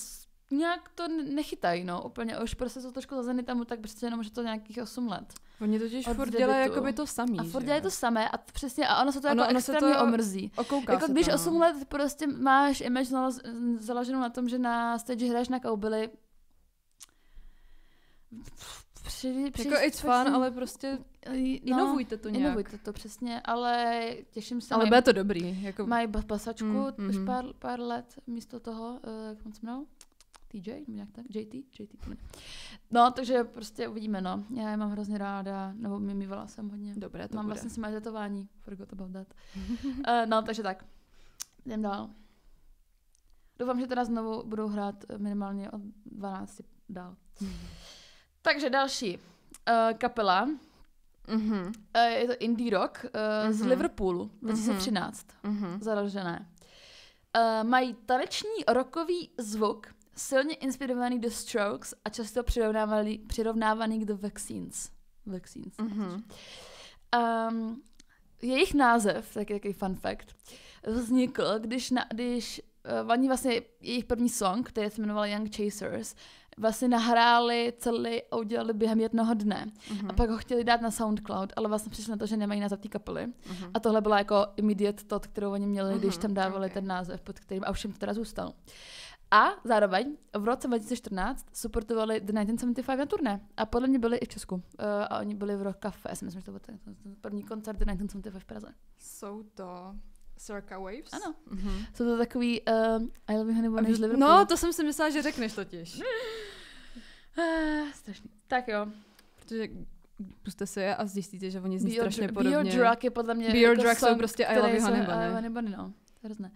nějak to nechytají, no, úplně. Už prostě jsou trošku zazeny tam, tak prostě jenom, že to nějakých 8 let. Oni totiž furt dělají jako by to samý. A furt dělají to samé a přesně, a ono se to jako extrémně omrzí. Jako když 8 let prostě máš image založenou na tom, že na stage hraješ na koubily. Jako it's fun, ale prostě inovujte to nějak. Inovujte to, přesně, ale těším se. Ale bude to dobrý. Jako... Mají basačku už pár let místo toho, jak on se jmenoval? TJ, nebo nějak tak? JT. No, takže prostě uvidíme, no. Já je mám hrozně ráda, nebo mývala jsem hodně. Dobré to mám bude. vlastně si moje tetování, forgot about that. No, takže tak. Jdem dál. Doufám, že teda znovu budou hrát minimálně od 12 dál. Takže další kapela. Je to indie rock z Liverpoolu 2013. Založené. Mají taneční rockový zvuk, silně inspirovaný The Strokes a často přirovnávaný k The Vaccines. Jejich název, takový fun fact, vznikl, když oni vlastně jejich první song, který se jmenoval Young Chasers, vlastně nahráli celý a udělali během jednoho dne. A pak ho chtěli dát na SoundCloud, ale vlastně přišli na to, že nemají název té kapely. A tohle byla jako immediate thought, kterou oni měli, když tam dávali ten název, pod kterým a už jim to teda zůstal. A zároveň v roce 2014 supportovali The 1975 na turné. A podle mě byli i v Česku. A oni byli v Rock Café. Já si myslím, že to byl ten první koncert The 1975 v Praze. Jsou to Circa Waves? Ano. Jsou to takový I Love You Honey Bunny z Liverpoolu. No, to jsem si myslela, že řekneš totiž. Strašný. Tak jo. Protože puste si je a zjistíte, že oni zní strašně podobně. Be Your Drug je podle mě Be Your jako Drug song, jsou prostě I Love You Honey Bunny. No, to je hrozné.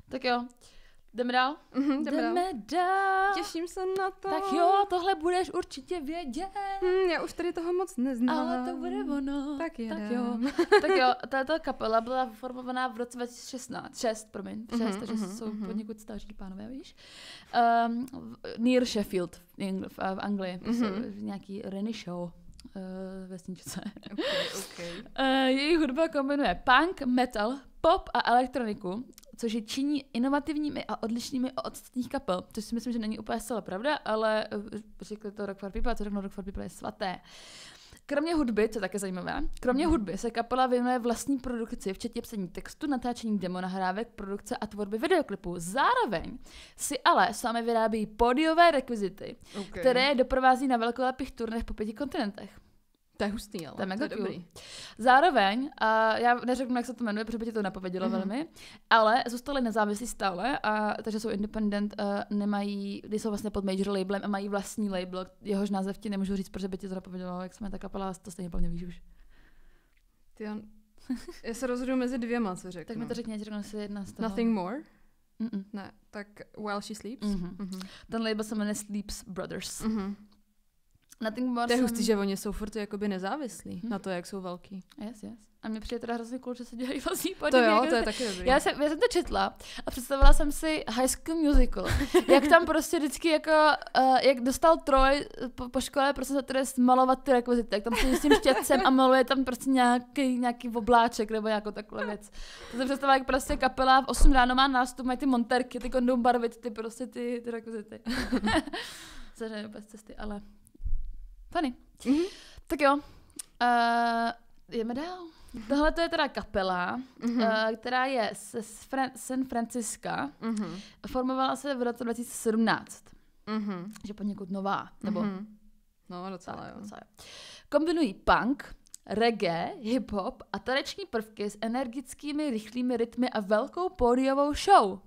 Tak jo. Jdeme dál? Jdeme dál. Těším se na to. Tak jo, tohle budeš určitě vědět. Já už tady toho moc neznám. Ale to bude ono. Tak jo. Tak jo, tato kapela byla formovaná v roce 2016. 6, takže jsou poněkud staří pánové, víš? Near Sheffield v Anglii. Nějaký Rennie Show. Vesničce. Okay. Jejich hudba kombinuje punk, metal, pop a elektroniku, což je činí inovativními a odlišnými od ostatních kapel. Což si myslím, že není úplně zcela pravda, ale řekli to Rock for People, a co řeknou Rock for People je svaté. Kromě hudby, co je také zajímavé, kromě se kapela věnuje vlastní produkci, včetně psaní textu, natáčení demonahrávek, produkce a tvorby videoklipů. Zároveň si ale sami vyrábí pódiové rekvizity, které doprovází na velkolepých turnech po 5 kontinentech. To je hustý, ale to je dobrý. Zároveň, a já neřeknu, jak se to jmenuje, protože by ti to napovědělo velmi, ale zůstali nezávislí stále, takže jsou independent, nejsou vlastně pod major labelem a mají vlastní label, jehož název ti nemůžu říct, protože by ti to napovědělo, jak jsme ta kapela, to stejně plně víš už. Já se rozhoduji mezi dvěma, co řeknu. Tak mi to řekni, si jedna z toho. Nothing More? Ne, tak While She Sleeps? Ten label se jmenuje Sleeps Brothers. To je hustý, že oni jsou furt jakoby nezávislí na to, jak jsou velký. Yes. A mě přijde teda hrozně cool, že se dělají vlastní podnik. To jo, to je taky dobrý. Já jsem to četla a představila jsem si High School Musical. Jak tam prostě vždycky jako, jak dostal Troy po škole prostě za trest malovat ty rekvizity, jak tam se s tím štětcem a maluje tam prostě nějaký obláček nebo nějakou takovou věc. To se představila, jak prostě kapela v 8 ráno má nástup, mají ty monterky, ty kondom barvit, ty prostě ty rekvizity. Zařadím bez cesty, ale funny. Tak jo, jdeme dál. Tohle to je teda kapela, která je ze San Francisca. Formovala se v roce 2017. Že poněkud nová. Nebo... No, docela jo. Kombinují punk, reggae, hip-hop a taneční prvky s energickými, rychlými rytmy a velkou pódiovou show.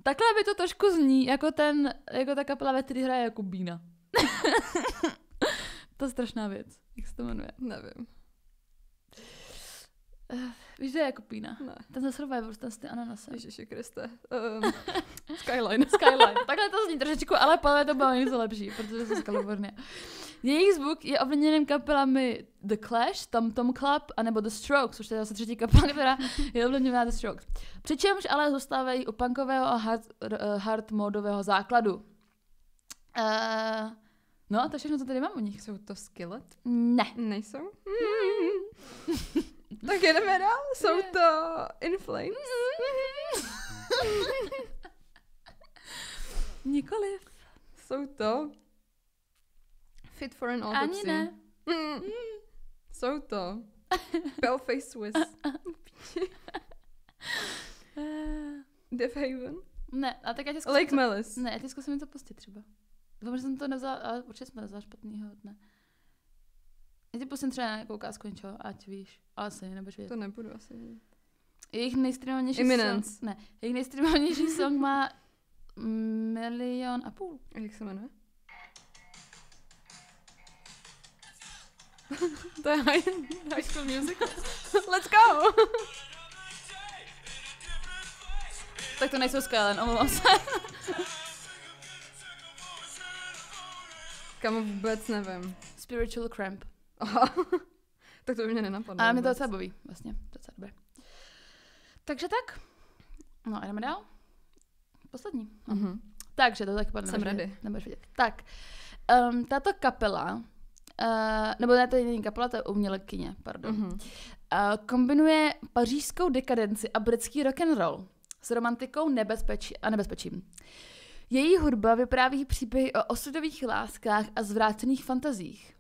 Takhle by to trošku zní, jako ta kapela, ve který hraje Jakubína. To je strašná věc. Jak se to jmenuje? Nevím. Víš, že je Jakubína? Ne. Ten ze Survivor, ten s tím ananasem. Ježiši Kriste. Skyline. Skyline. Takhle to zní trošičku, ale podle to bylo něco lepší, protože jsou z Kalifornie. Jejich zvuk je ovlivněn kapelami The Clash, Tom Tom Club, anebo The Strokes, což je zase třetí kapela, která je ovlivněná The Strokes. Přičemž ale zůstávají u punkového a hard modového základu. No a to všechno, co tady mám u nich. Jsou to Skillet? Ne. Nejsou? Tak jedeme dál. Jsou to In Flames? Nikoliv. Jsou to Fit for an Autopsy? Ani ne. Jsou to Paleface Swiss? Death Haven? Ne, a tak já tě zkusím Lake Melis? Ne, já tě zkusím to pustit třeba. Doufám, že jsem to nevzala, ale určitě jsme nevzala špatnýho dne. Já ti pustím třeba nějakou ukázku něčeho, ať víš. Ale asi nebudeš vědět. To nebudu asi vědět. Jejich nejstreamovanější Imminence. song... Ne, jejich nejstreamovanější song má 1,5 milionu. A jak se jmenuje? To je High School Musical. Let's go! Tak to nejsou Skyline, omlouvám se. Kamu vůbec nevím. Spiritual Cramp. Aha. Tak to by mě nenapadlo. Ale mě to docela baví, vlastně. Docela dobré. Takže tak. No a jdeme dál. Poslední. Uh-huh. Takže to taky padne. Jsem ready. Nebudeš vidět. Tak. Tato kapela, nebo ne, to není kapela, to je umělkyně, pardon. Uh-huh. Kombinuje pařížskou dekadenci a britský rock and roll s romantikou nebezpečím. Její hudba vypráví příběhy o osudových láskách a zvrácených fantazích.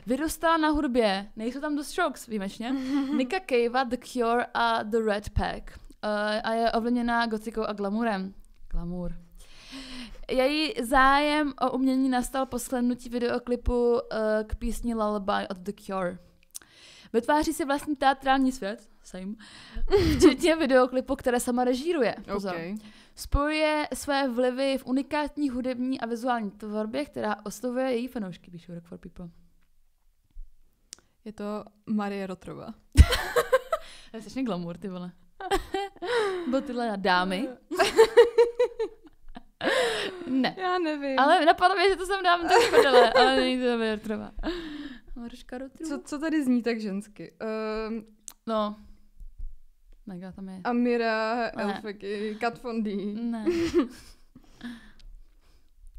Vyrůstala na hudbě, nejsou tam The Strokes výjimečně, Nicka Cavea, The Cure a The Red Pack. A je ovlivněná gotikou a glamourem. Glamour. Její zájem o umění nastal po shlédnutí videoklipu k písni Lullaby od The Cure. Vytváří si vlastní teatrální svět, same, včetně videoklipu, které sama režíruje. Pozor. Okay. Spojuje své vlivy v unikátní hudební a vizuální tvorbě, která oslovuje její fanoušky, píšu Rock for People. Je to Marie Rotrova. To je strašně glamour, ty vole. Byl tyhle dámy. Ne. Já nevím. Ale napadlo mě, že to jsem dám tak podele, ale není to Marie Rotrova. Maruška Rotrova. Co tady zní tak žensky? No. Mega tam je. Amira, Elfeky, Kat Von D. Ne.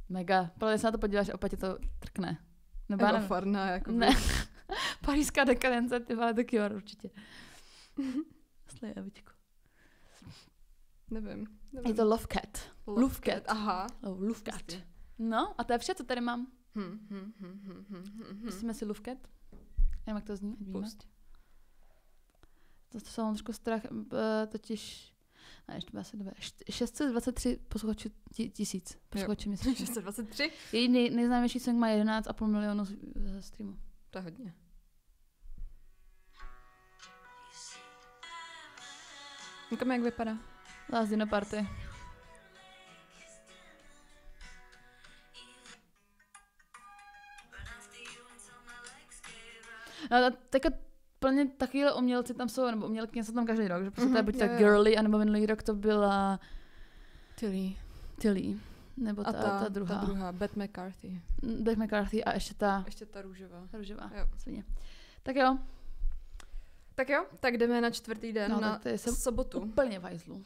Mega. Podle se na to podíváš, opět tě to trkne. Nebo Eva Farna, jako ne. Pařížská dekadence, ty vole, The Cure určitě. Jestli je, Evičko. Nevím. Je to Love Cat. Love Cat. Aha. Love Cat. No, a to je vše, co tady mám. Pustíme si Love Cat. Nevím, jak to zní. Pust. To jsem trošku strach, totiž... Ne, ještě asi 623 posluchačů tisíc. Posluchačů měsíčně. 623? Její nejznámější song má 11,5 milionu streamů. To je hodně. Někam jak vypadá? Last Dinner Party. No, teďka plně takovýhle umělci tam jsou, nebo umělkyně jsou tam každý rok, že prostě to je buď tak Girly, anebo minulý rok to byla Tilly. Nebo ta druhá. Ta druhá, Beth McCarthy. Beth McCarthy a ještě ta růžová. Růžová, jo. svině. Tak jo. Tak jdeme na čtvrtý den, na sobotu. Úplně v hajzlu.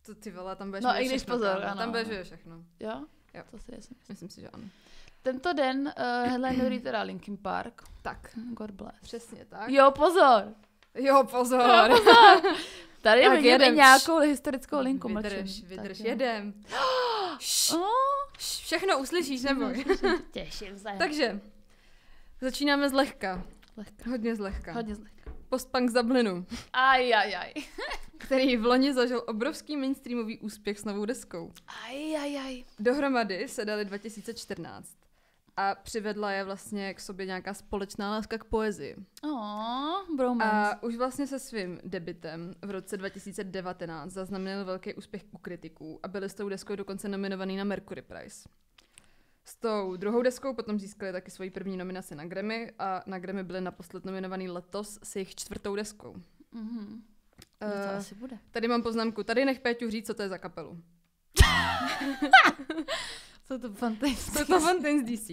To ty vole, tam budeš no, i když pozor, ano. Tam budeš všechno. Jo? To si myslím si, že ano. Tento den headlinerují teda Linkin Park. Tak. God bless. Přesně tak. Jo, pozor. Tady vidíme nějakou historickou linku. Vydrž, jedem. Všechno uslyšíš, neboj. Těším se. Takže, začínáme zlehka. Hodně zlehka. Post-punk z Dublinu. Ajajaj. Který v loni zažil obrovský mainstreamový úspěch s novou deskou. Ajajaj. Dohromady se dali 2014. a přivedla je vlastně k sobě nějaká společná láska k poezii. Bromance. A už vlastně se svým debutem v roce 2019 zaznamenal velký úspěch u kritiků a byli s tou deskou dokonce nominovaný na Mercury Prize. S tou druhou deskou potom získali taky svoji první nominaci na Grammy a na Grammy byli naposled nominovaný letos s jejich 4. deskou. To asi bude. Tady mám poznámku. Tady nech Péťu říct, co to je za kapelu. Jsou to Fontaines. Jsou to Fontaines DC.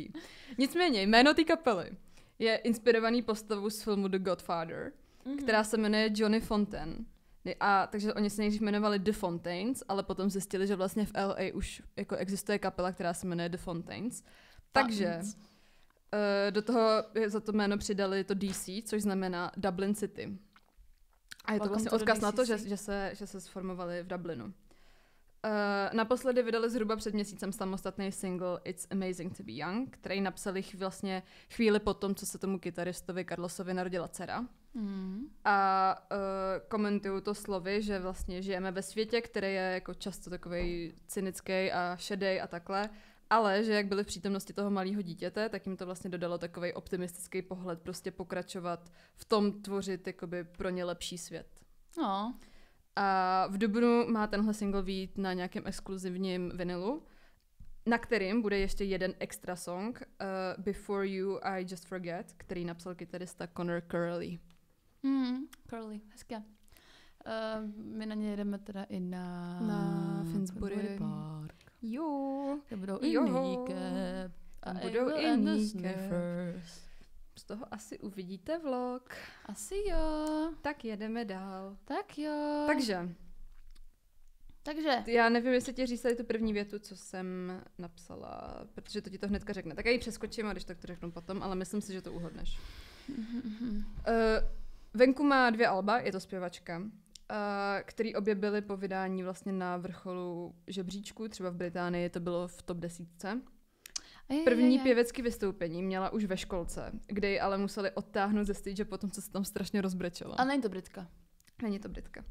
Nicméně, jméno té kapely je inspirovaný postavou z filmu The Godfather, která se jmenuje Johnny Fontaine. A takže oni se nejdřív jmenovali The Fontaines, ale potom zjistili, že vlastně v LA už jako existuje kapela, která se jmenuje The Fontaines. Takže do toho za to jméno přidali to DC, což znamená Dublin City. A je to vlastně odkaz na to, že se sformovali v Dublinu. Naposledy vydali zhruba před měsícem samostatný single It's Amazing to be Young, který napsali vlastně chvíli po tom, co se tomu kytaristovi Carlosovi narodila dcera. A komentují to slovy, že vlastně žijeme ve světě, který je jako často takovej cynický a šedej a takhle, ale že jak byli v přítomnosti toho malého dítěte, tak jim to vlastně dodalo takovej optimistický pohled, prostě pokračovat v tom tvořit jakoby pro ně lepší svět. A v dubnu má tenhle single vyjít na nějakém exkluzivním vinilu, na kterým bude ještě jeden extra song, Before You I Just Forget, který napsal kytarista Connor Curley. Curley, hezké. My na ně jedeme teda i na Finsbury Park. Jo. Kde budou i Naked. A budou i Naked. Z toho asi uvidíte vlog. Asi jo. Tak jedeme dál. Tak jo. Takže. Já nevím, jestli ti říct tady tu první větu, co jsem napsala, protože to ti to hnedka řekne. Tak já ji přeskočím a když tak to řeknu potom, ale myslím si, že to uhodneš. Venku má 2 alba, je to zpěvačka, který obě byly po vydání vlastně na vrcholu žebříčku, třeba v Británii to bylo v top 10. První pěvecké vystoupení měla už ve školce, kde ji ale museli odtáhnout ze stage potom, co se tam strašně rozbrečela. A není to Britka. Není to Britka.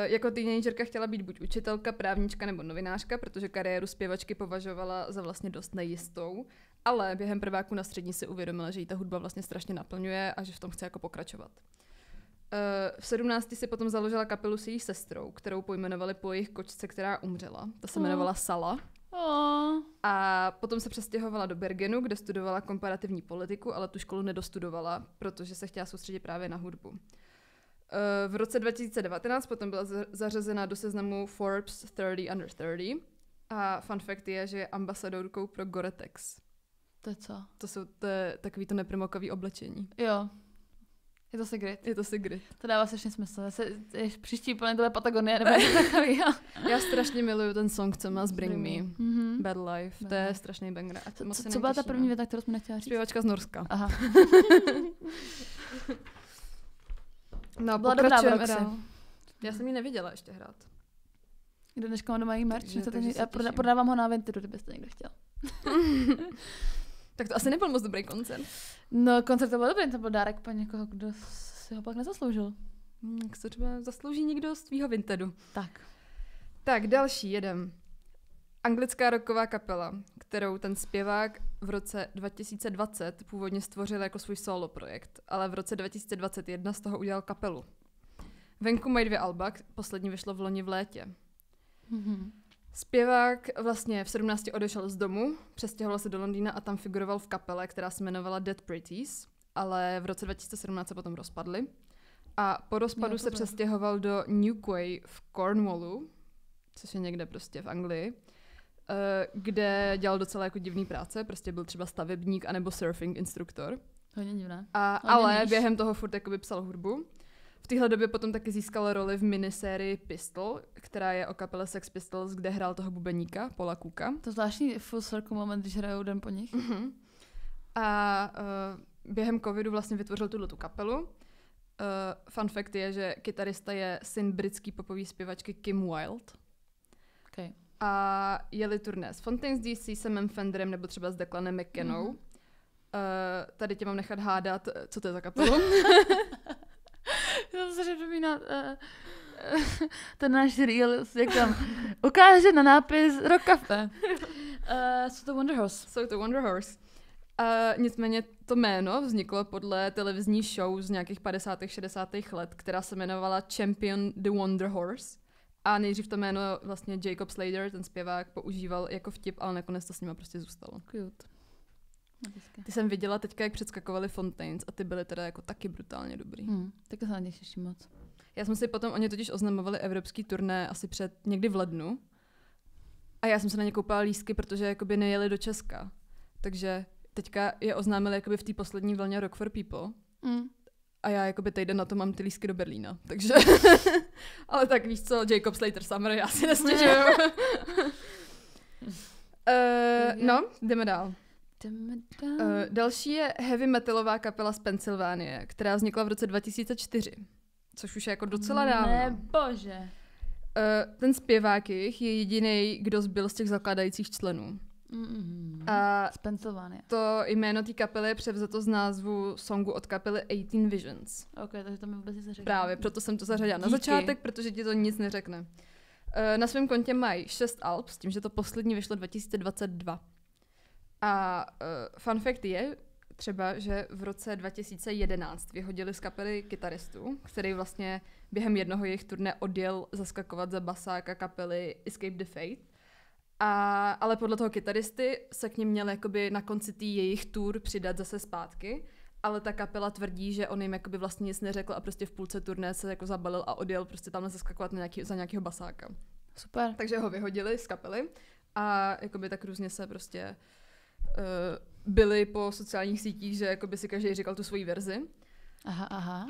Jako teenagerka chtěla být buď učitelka, právnička nebo novinářka, protože kariéru zpěvačky považovala za vlastně dost nejistou, ale během prváku na střední si uvědomila, že jí ta hudba vlastně strašně naplňuje a že v tom chce jako pokračovat. V 17 si potom založila kapelu s její sestrou, kterou pojmenovali po jejich kočce, která umřela. Ta se jmenovala Sala. A potom se přestěhovala do Bergenu, kde studovala komparativní politiku, ale tu školu nedostudovala, protože se chtěla soustředit právě na hudbu. V roce 2019 potom byla zařazena do seznamu Forbes 30 Under 30 a fun fact je, že je ambasadorkou pro Gore-Tex. To je co? To je takový to nepromokový oblečení. Jo. Je to Sigrid. Je to Sigrid. To dává strašně smysl. Příští planetové Patagonie nebo něco takový. Já strašně miluju ten song, co má z Bring Me. Bad Life. To je strašný banger. Co byla ta první věta, kterou jsme nechtěla říct? Zpěvačka z Norska. Aha. No, byla dobrá v Já jsem ji neviděla ještě hrát. Kdo dneška má doma jí merch? Já prodávám ho na Vinteru, kdybyste někdo chtěl. Tak to asi nebyl moc dobrý koncert. No, koncert to byl dobrý, to byl dárek pro někoho, kdo si ho pak nezasloužil. Jak se třeba zaslouží někdo z tvýho Vintedu. Tak, další jedem. Anglická rocková kapela, kterou ten zpěvák v roce 2020 původně stvořil jako svůj solo projekt, ale v roce 2021 z toho udělal kapelu. Venku mají 2 alba, poslední vyšlo v loni v létě. Zpěvák vlastně v 17 odešel z domu, přestěhoval se do Londýna a tam figuroval v kapele, která se jmenovala Dead Pretties, ale v roce 2017 se potom rozpadli. A po rozpadu se přestěhoval do Newquay v Cornwallu, což je někde prostě v Anglii, kde dělal docela jako divný práce, prostě byl třeba stavebník anebo surfing instruktor. Hodně divné. Ale během toho furt jakoby psal hudbu. V téhle době potom taky získal roli v minisérii Pistol, která je o kapele Sex Pistols, kde hrál toho bubeníka, Paula Cooka. To zvláštní full circle moment, když hrajou den po nich. A během covidu vlastně vytvořil tu kapelu. Fun fact je, že kytarista je syn britský popový zpěvačky Kim Wilde. Okay. A jeli turné s Fontaines DC, Samem Fenderem nebo třeba s Declanem McKennou. Tady tě mám nechat hádat, co to je za kapelu. To se připomíná ten náš reel, jak tam ukáže na nápis Rock Cafe. Jsou to Wonder Horse. Jsou to Wonder Horse. Nicméně to jméno vzniklo podle televizní show z nějakých 50. 60. let, která se jmenovala Champion the Wonder Horse. A nejdřív to jméno vlastně Jacob Slater, ten zpěvák, používal jako vtip, ale nakonec to s nima prostě zůstalo. Cute. Ty jsem viděla teďka, jak předskakovali Fontaines a ty byly teda jako taky brutálně dobrý. Tak to se na ně těším moc. Já jsem si potom, oni totiž oznamovali evropský turné asi někdy v lednu. A já jsem se na ně koupila lístky, protože jakoby nejeli do Česka. Takže teďka je oznámili jakoby v té poslední vlně Rock for People. A já jakoby týden na to mám ty lístky do Berlína. Takže, ale tak víš co, Jacob Slater Summer, já si nestěžuju. No, jdeme dál. Další je heavy metalová kapela z Pensylvánie, která vznikla v roce 2004. Což už je jako docela dávno. Nebože. Ten zpěvák jich je jediný, kdo zbyl z těch zakládajících členů. A z Pensylvánie. to jméno té kapely je převzato z názvu songu od kapely 18 Visions. Ok, takže to mi vůbec nic neřekne. Právě, proto jsem to zařadila na začátek, protože ti to nic neřekne. Na svém kontě mají 6 alb, s tím, že to poslední vyšlo 2022. A fun fact je třeba, že v roce 2011 vyhodili z kapely kytaristu, který vlastně během jednoho jejich turné odjel zaskakovat za basáka kapely Escape the Fate. Ale podle toho kytaristy se k ním měl jakoby na konci té jejich tour přidat zase zpátky, ale ta kapela tvrdí, že on jim jakoby vlastně nic neřekl a prostě v půlce turné se jako zabalil a odjel prostě tam zaskakovat za nějakého basáka. Super. Takže ho vyhodili z kapely a jakoby tak různě se prostě byli po sociálních sítích, že jakoby si každý říkal tu svoji verzi. Aha.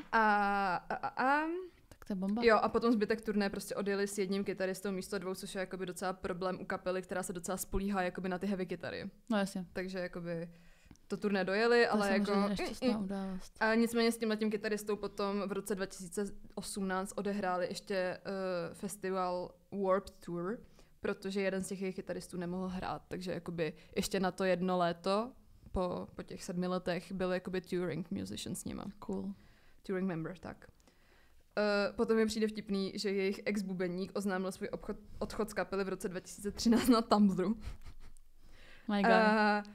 Tak to je bomba. Jo, a potom zbytek turné prostě odjeli s jedním kytaristou místo 2, což je jakoby docela problém u kapely, která se docela spolíhá jakoby na ty heavy kytary. No jasně. Takže jakoby to turné dojeli, to ale jako nešťastná událost. A nicméně s tímhletím kytaristou potom v roce 2018 odehráli ještě festival Warped Tour, protože jeden z těch jejich kytaristů nemohl hrát, takže jakoby ještě na to jedno léto po těch 7 letech byl jakoby touring musician s nima. Cool. Touring member, tak. Potom mi přijde vtipný, že jejich ex-bubeník oznámil svůj odchod z kapely v roce 2013 na Tumblru. My God.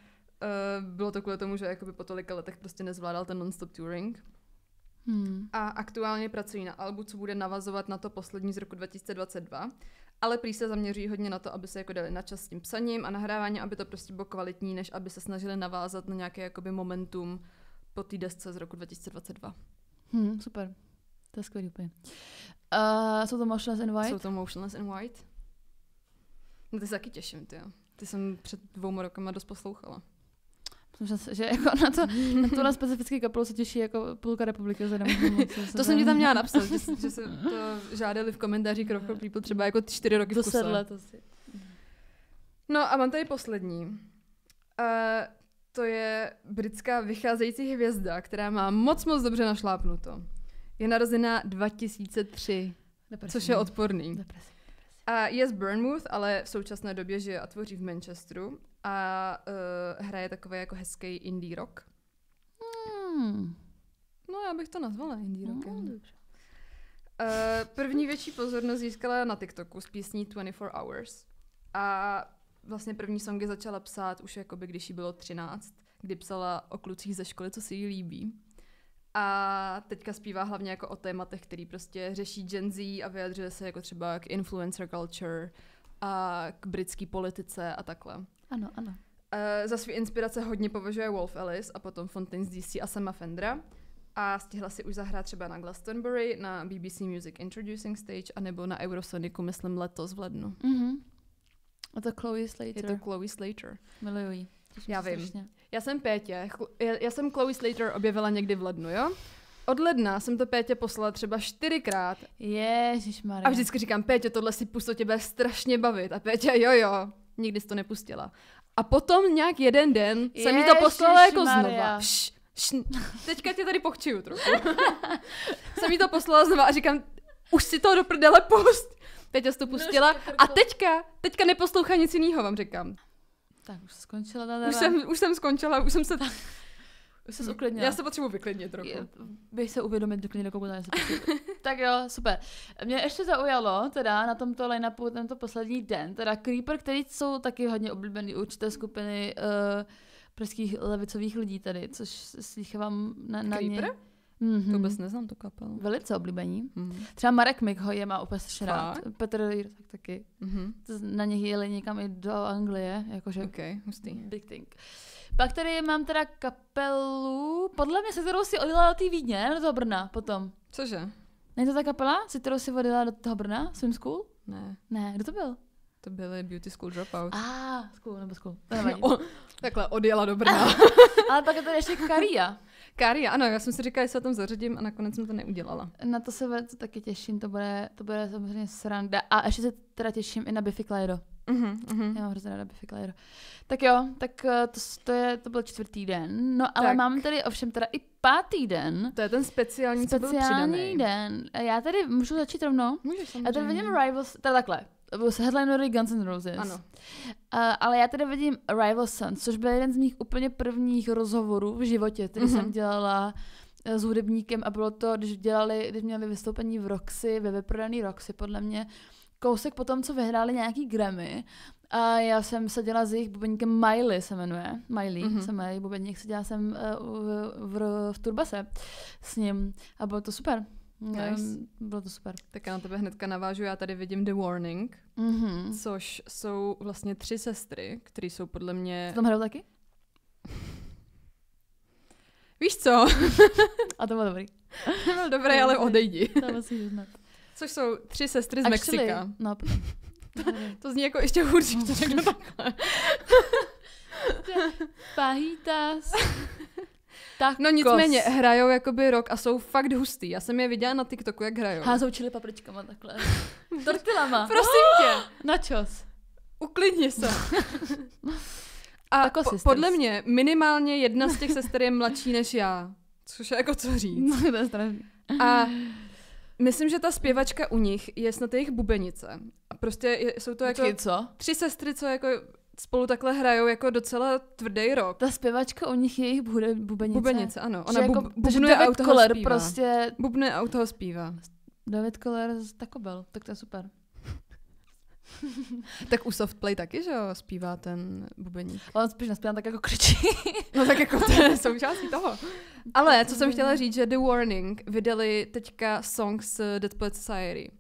Bylo to kvůli tomu, že jakoby po tolika letech prostě nezvládal ten non-stop touring. A aktuálně pracují na albu, co bude navazovat na to poslední z roku 2022, ale prý se zaměřují hodně na to, aby se jako dali na čas s tím psaním a nahráváním, aby to prostě bylo kvalitní, než aby se snažili navázat na nějaké jakoby momentum po té desce z roku 2022. Super. To je skvělý úplně. Jsou to Motionless in White? Jsou to Motionless in White. No ty se taky těším, ty jo. Ty jsem před 2 rokama dost poslouchala. Myslím, že jako na tuhle specifický kapelu se těší jako půlka republiky. To jsem ti tam měla napsat, že se to žádali v komentářích Rock for People třeba jako 4 roky v kuse. 10 let asi. No a mám tady poslední. To je britská vycházející hvězda, která má moc dobře našlápnuto. Je narozená 2003, což je odporný. A je z Bournemouth, ale v současné době žije a tvoří v Manchesteru a hraje takový jako hezký indie rock. No já bych to nazvala indie rockem. První větší pozornost získala na TikToku s písní 24 Hours. A vlastně první songy začala psát už jakoby, když jí bylo 13, kdy psala o klucích ze školy, co si jí líbí. A teďka zpívá hlavně jako o tématech, který prostě řeší Gen Z a vyjadřuje se jako třeba k influencer culture a k britské politice a takhle. Ano. Za svý inspirace hodně považuje Wolf Alice a potom Fontaines DC a Sama Fendera. A stihla si už zahrát třeba na Glastonbury, na BBC Music Introducing Stage a nebo na Eurosonicu, myslím letos v lednu. A to Chloe Slater. Je to Chloe Slater. Miluji jí. Já vím. Strašně. Já jsem Pétě. Já jsem Chloe Slater objevila někdy v lednu, jo? Od ledna jsem to Pétě poslala třeba 4krát. Ježišmarja. A vždycky říkám, Pétě, tohle si pust, to tě bude strašně bavit. A Pétě, jo. Nikdy jsi to nepustila. A potom nějak jeden den jsem jí to poslala jako znova. Teďka tě tady pochčiju trochu. Jsem jí to poslala znova a říkám, už si to do prdele pust. Pétě jsi to pustila a teďka neposlouchá nic jiného, vám říkám. Tak už se skončila. Už jsem skončila, už jsem se... Už se uklidnila. Já se potřebuji vyklidnit trochu. Bych se uvědomit, vyklidnit do komentáře. Tak jo, super. Mě ještě zaujalo, teda na tomto line-upu, tento poslední den, teda Creeper, který jsou taky hodně oblíbený určité skupiny pražských levicových lidí tady, což slýchávám na ně. Creeper? To vůbec neznám tu kapelu. Velice oblíbení. Třeba Marek Mik ho má úplně strašně rád. Petr Jirsák taky. Na nich jeli někam i do Anglie, jakože hustý. Big thing. Pak tady mám teda kapelu, podle mě, se kterou si odjela do té Vídně, do toho Brna potom. Cože? Není to ta kapela, se kterou si odjela do toho Brna, Swim School? Ne, kdo to byl? To byly Beauty School Dropout. School, nebo School. To nevadí. Takhle odjela do Brna. Ale pak je tady ještě Karia. Karia, ano, já jsem si říkala, že se o tom zařadím a nakonec jsem to neudělala. Na to se velice taky těším, to bude samozřejmě sranda. A ještě se teda těším i na Biffy Clyro. Já mám hrozně ráda Biffy Clyro. Tak jo, tak to byl 4. den. No ale mám tady ovšem teda i 5. den. To je ten speciální co byl přidaný. Den. A já tady můžu začít rovnou? Můžeš samozřejmě. Já tady vidím Rivals, teda takhle. Headlinery Guns N' Roses. Ano. Ale já tady vidím Rival Sons, což byl jeden z mých úplně prvních rozhovorů v životě, který jsem dělala s hudebníkem a bylo to, když měli vystoupení v Roxy, ve vyprodaný Roxy, podle mě, kousek po tom, co vyhráli nějaký Grammy. A já jsem seděla s jejich bubeníkem Miley se jmenuje. Miley se jmenuje, bubeník, seděla jsem v Turbase s ním a bylo to super. Nice. Bylo to super. Tak já na tebe hnedka navážu, já tady vidím The Warning, což jsou vlastně 3 sestry, které jsou podle mě... Ty tam hrajou taky? Víš co? A to bylo dobrý. To byl dobrý, ale odejdi. To musíš uznat. Což jsou 3 sestry z Mexika. No, potom. To zní jako ještě hůř, když to řeknu takhle. Fajitas. No nicméně, hrajou jakoby rock a jsou fakt hustý. Já jsem je viděla na TikToku, jak hrajou. Házou čili papričkama takhle. Tortilama. Prosím tě. Načos. Uklidni se. A podle mě minimálně jedna z těch sester je mladší než já. Což je jako co říct. No, to je strašný. A myslím, že ta zpěvačka u nich je snad jejich bubenice. A prostě jsou to jako co? 3 sestry, co jako spolu takhle hrajou jako docela tvrdý rock. Ta zpěvačka u nich je jejich bubenice. Bubenice, ano. Ona jako, bubnuje a u toho Koller zpívá. prostě... Bubnuje a u toho zpívá. David Koller z Taco Bell, tak to je super. Tak u Softplay taky, že jo, zpívá ten bubeník. On spíš nespívá tak jako křičí. No tak jako to je součástí toho. Ale co jsem chtěla říct, že The Warning vydali teďka song s Dead Poets Society.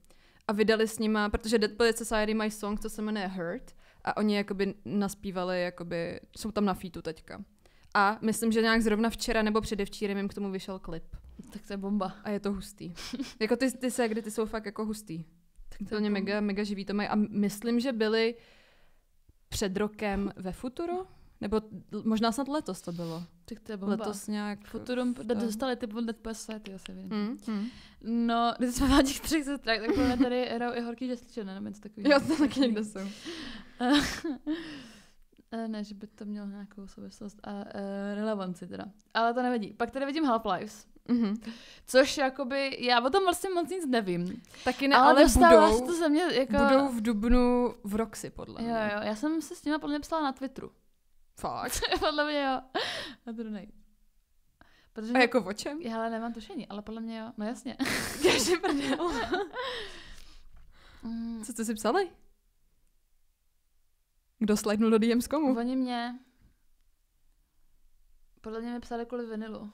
A vydali s nima, protože Dead Poets Society mají song, co se jmenuje Hurt. A oni jakoby naspívali, jakoby, jsou tam na featu teďka. A myslím, že nějak zrovna včera nebo předevčírem jim k tomu vyšel klip. Tak to je bomba. A je to hustý. Jako ty segry, ty jsou fakt jako hustý. Úplně mega živý to mají. A myslím, že byli před rokem ve Futuro? Nebo možná snad letos to bylo. Tak to je bomba. Letos nějak... Futurum dostali ty Dead Poets Society, asi vím. No, když jsme v těch 3 sestrách, tak podle mě tady hrajou i Horký žesličené, nebo něco takového. Jo, to taky někde jsou. Ne, že by to mělo nějakou souvislost a relevanci teda. Ale to nevadí. Pak tady vidím Half-Lives. Což jakoby, já o tom vlastně moc nic nevím. Taky ne, ale budou, to ze mě jako... budou v dubnu v Roxy, podle mě. Jo, já jsem se s nima podle mě psala na Twitteru. Fakt? Podle mě jo. A to nejde. A jako o čem? Já ale nemám tušení, ale podle mě jo. No jasně. Ježi prdel. Co jste si psali? Kdo slidnul do DMs komu? Oni mě... Podle mě mi psali kvůli vinilu.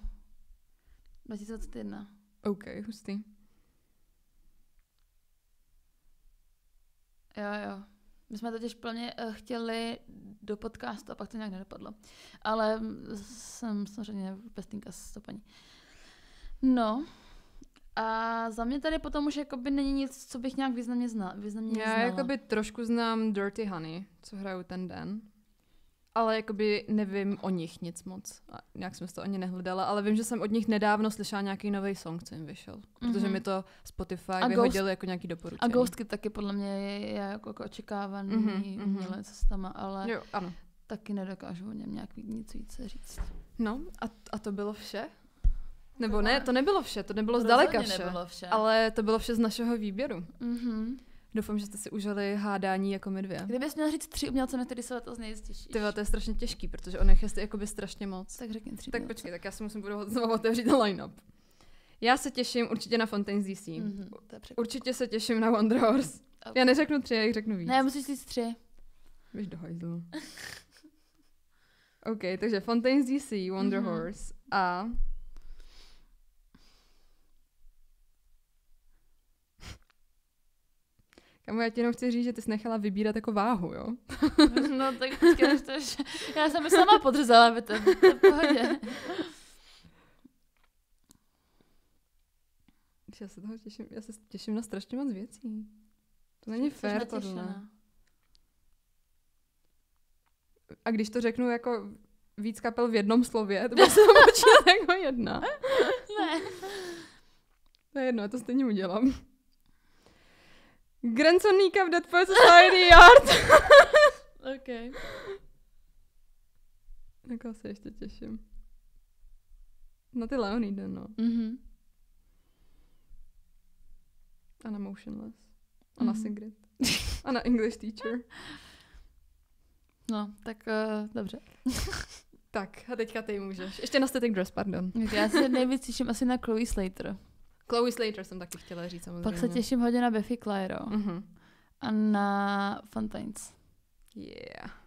2021. OK, hustý. Jo. My jsme totiž plně chtěli do podcastu a pak to nějak nedopadlo. Ale jsem samozřejmě pestýnka s stopaní. No. A za mě tady potom už jakoby není nic, co bych nějak významně znala. Já jakoby trošku znám Dirty Honey, co hrajou ten den. Ale jakoby nevím o nich nic moc. A nějak jsem to ani nehledala, ale vím, že jsem od nich nedávno slyšela nějaký nový song, co jim vyšel. Protože mi to Spotify vyhodil jako nějaký doporučení. A Ghostky taky podle mě je jako očekávaný umělec s tama, ale jo, ano. Taky nedokážu o něm nějak nic více říct. No a to bylo vše? Nebo ne, to nebylo vše, to nebylo zdaleka vše. Ale to bylo vše z našeho výběru. Doufám, že jste si užili hádání jako my 2. Kdybys měl říct 3 umělce, na který se letos nejvíc těšíš? Tyva, to je strašně těžký, protože on je jakoby strašně moc. Tak řekni 3 Tak počkej, tak já si musím znovu otevřít line-up. Já se těším určitě na Fontaines DC. Určitě se těším na Wonder Horse. Okay. Já neřeknu 3, já jich řeknu víc. Ne, musíš říct 3. Víš do hajzlu. OK, takže Fontaines DC, Wonder Horse a... Kamu, já ti jenom chci říct, že ty jsi nechala vybírat jako váhu, jo? No tak já jsem mi sama podřezala, aby to v pohodě. Já se těším na strašně moc věcí. To není fér tohle. A když to řeknu jako víc kapel v jednom slově, to bude se počítat jako jedna. Ne. To je jedno, já to stejně udělám. Gransoníka v Dead Poets Society Yard. OK. Tak se ještě těším. Na ty Leonide, no. A na Motionless. A na Sigrid. A na English Teacher. No, tak dobře. Tak, a teďka ty můžeš. Ještě na Static Dress, pardon. Já se nejvíc těším asi na Chloe Slater. Chloe Slater jsem taky chtěla říct, samozřejmě. Pak se těším hodně na Biffy Clyro. A na Fontaines. Yeah.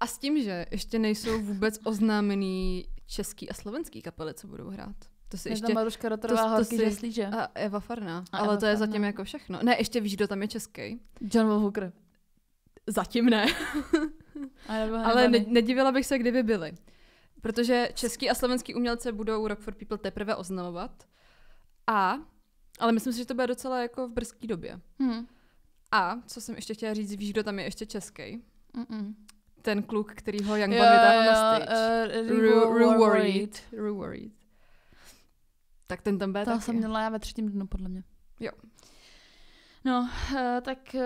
A s tím, že ještě nejsou vůbec oznámený český a slovenský kapely, co budou hrát. To si ještě... Maruška Rotorová, Horký žeslíže. A Eva Farná. A ale Eva to je Farná. zatím jako všechno. Ne, ještě víš, kdo tam je český. John Wolfhooker. Zatím ne. Ale nedivila bych se, kdyby byli. Protože český a slovenský umělce budou Rock for People teprve oznamovat. Ale myslím si, že to bude docela jako v brzké době. A co jsem ještě chtěla říct, víš, kdo tam je ještě český? Ten kluk, který ho Young Blood vytáhl na stage. Ruworried. Tak ten tam bude taky. To jsem měla já ve 3. dnu, podle mě. Jo. No, tak...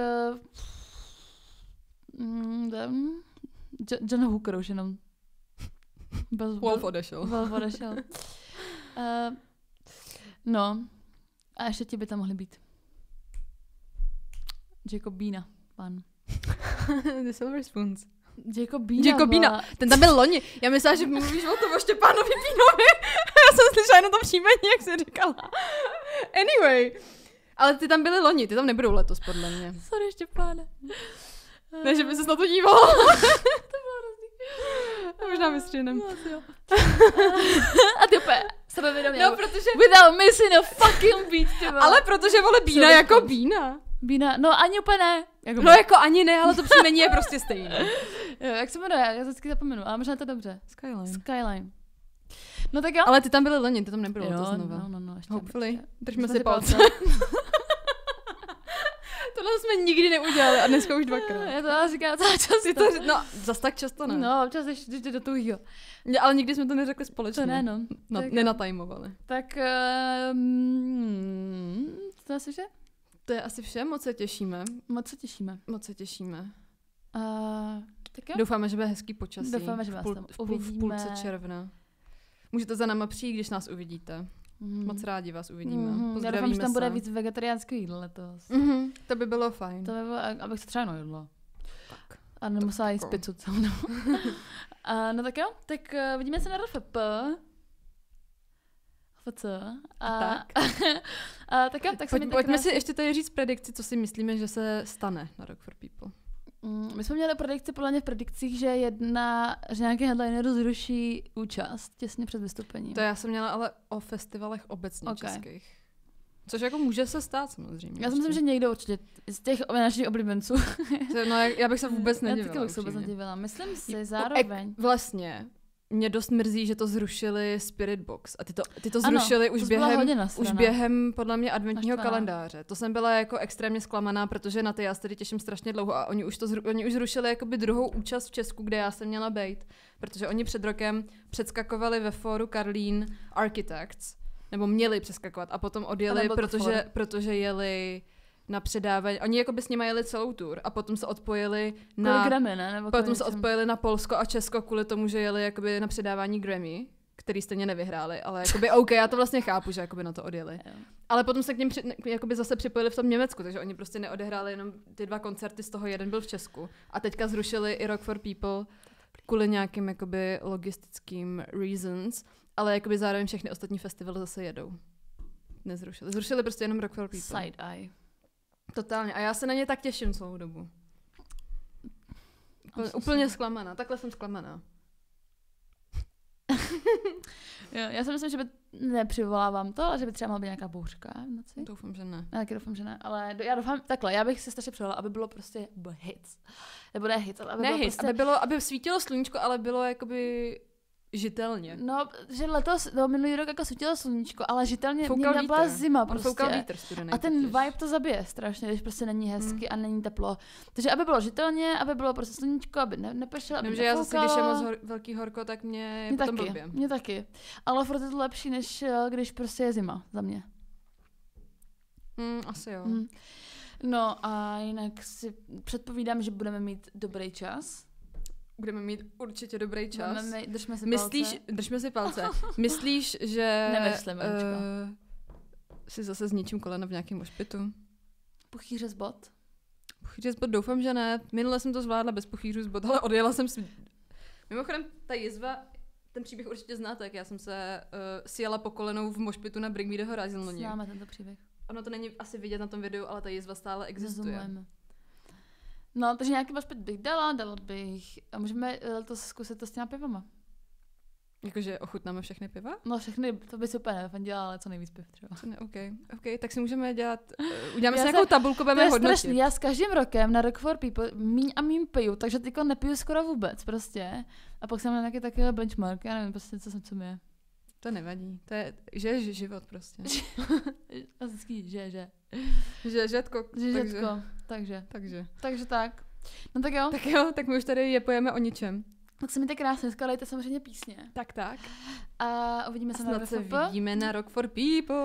John Hooker už jenom. Wolf odešel. No, a ještě ti by tam mohli být. Jacob Bina, pan. The Silver Spoons. Jacob Bina. Ten tam byl loni. Já myslela, že mluvíš o tom o Štěpánovi Bínovi. Já jsem slyšela jenom to příjmení, jak jsi říkala. Anyway. Ale ty tam byly loni, ty tam nebudou letos, podle mě. Sorry, Štěpáne. Ne, že by ses na to dívala. To bylo hrozný. Možná vystřihnem. A ty úplně srovědomě. No, protože... Without missing a fucking beat, ty vole. Ale protože, vole, Bína jako Bína. Bína, no ani úplně ne. No jako ani ne, ale to příjmení je prostě stejné. Jo, jak se jmenuje, já to vždycky zapomenu, ale možná to dobře. Skyline. No tak jo. Ale ty tam byly loni, ty tam nebylo jo, to znova. No, ještě. Hopefully. Držme si palce. Tohle jsme nikdy neudělali a dneska už 2krát. Já to říkám docela často. No, zas tak často ne. No, občas ještě do tuhýho. Ale nikdy jsme to neřekli společně. To ne, no. Nenatajmovali. Tak, to asi vše? To je asi vše, moc se těšíme. Tak jo. Doufáme, že bude hezký počasí. Doufáme, že vás tam uvidíme. V půlce června. Můžete za náma přijít, když nás uvidíte. Moc rádi vás uvidíme. Já doufám, že tam bude víc vegetariánského jídla letos. To by bylo fajn. To by bylo, abych se třeba jedla. Tak. A nemusela jíst pizzu celou dobu. No tak jo, tak vidíme se na RFP. Tak jo, tak se pojďme si ještě tady říct predikci, co si myslíme, že se stane na Rock for People. My jsme měli predikci, podle mě v predikcích, že nějaký headliner zruší účast těsně před vystoupením. To já jsem měla ale o festivalech obecně českých. Což jako může se stát samozřejmě. Já si myslím, že někdo určitě z těch našich oblíbenců. No, já bych se vůbec nedivila. Já taky bych se vůbec nedivila. Myslím si zároveň. Vlastně mě dost mrzí, že to zrušili Spirit Box. A ty to zrušili už během podle mě adventního kalendáře. To jsem byla jako extrémně zklamaná, protože na ty já se tedy těším strašně dlouho a oni už zrušili jakoby druhou účast v Česku, kde já jsem měla být. Protože oni před rokem předskakovali ve fóru Karlín Architects, nebo měli přeskakovat a potom odjeli, protože jeli na předávání. Oni jako by s nimi jeli celou tour a potom se odpojili na Grammy, ne? Nebo potom se odpojili na Polsko a Česko kvůli tomu, že jeli jakoby na předávání Grammy, který stejně nevyhráli, ale jakoby OK, já to vlastně chápu, že jakoby na to odjeli. Ale potom se k ním jakoby zase připojili v tom Německu, takže oni prostě neodehráli jenom ty 2 koncerty, z toho jeden byl v Česku. A teďka zrušili i Rock for People kvůli nějakým jakoby logistickým reasons, ale jakoby zároveň všechny ostatní festivaly zase jedou. Nezrušili. Zrušili prostě jenom Rock for People. Side eye. Totálně. A já se na ně tak těším celou dobu. Úplně zklamaná, takhle jsem zklamaná. Jo, já si myslím, že by nepřivolávám to, ale že by třeba mohla být nějaká bouřka v noci. Doufám, že ne. Já taky doufám, že ne, ale já doufám, takhle, já bych se strašně přivolala, aby bylo prostě hits. Nebo ne hits, ale aby bylo prostě... aby svítilo sluníčko, ale bylo jakoby žitelně. No, že letos, minulý rok jako svítilo sluníčko, ale žitelně foukal byla zima prostě. Foukal vítr studený. A ten vibe to zabije strašně, když prostě není hezky a není teplo. Takže aby bylo žitelně, aby bylo prostě sluníčko, aby nepršelo, aby nefoukalo. Já zase, když je moc velký horko, tak mě je potom blbě. Mě taky. Ale furt je to lepší, než když prostě je zima za mě. Asi jo. No a jinak si předpovídám, že budeme mít dobrý čas. Budeme mít určitě dobrý čas. Držme si palce. Myslíš, že... Nemyslím, si zase zničím koleno v nějakém ošpitu? Puchýře z bot? Puchýře z bot, doufám, že ne. Minule jsem to zvládla bez puchýřů z bot, ale odjela jsem si... Mimochodem, ta jizva, ten příběh určitě znáte, jak já jsem se sjela po kolenou v mošpitu na Bring Me the Horizon loni. Známe tento příběh. Ono to není asi vidět na tom videu, ale ta jizva stále existuje. Rozumujeme. No, takže nějaký mošpit bych dala bych... A můžeme to zkusit to s těma pivama. Jakože ochutnáme všechny piva? No všechny, to by super nefandila, ale co nejvíc piv třeba. OK, tak si můžeme dělat... Uděláme si nějakou tabulku, budeme hodnotit. To je strašný, já s každým rokem na Rock for People míň a míň piju, takže teďko nepiju skoro vůbec prostě. A pak jsem na nějaký takový benchmark, já nevím prostě, co mi je. To nevadí, to je, že je život prostě. Klasický, že. Žetko. Takže tak. No tak jo. Tak my už tady je pojeme o ničem. Tak se mějte krásně, dejte samozřejmě písně. Tak. A uvidíme se na Rock for People. Vidíme na Rock for People.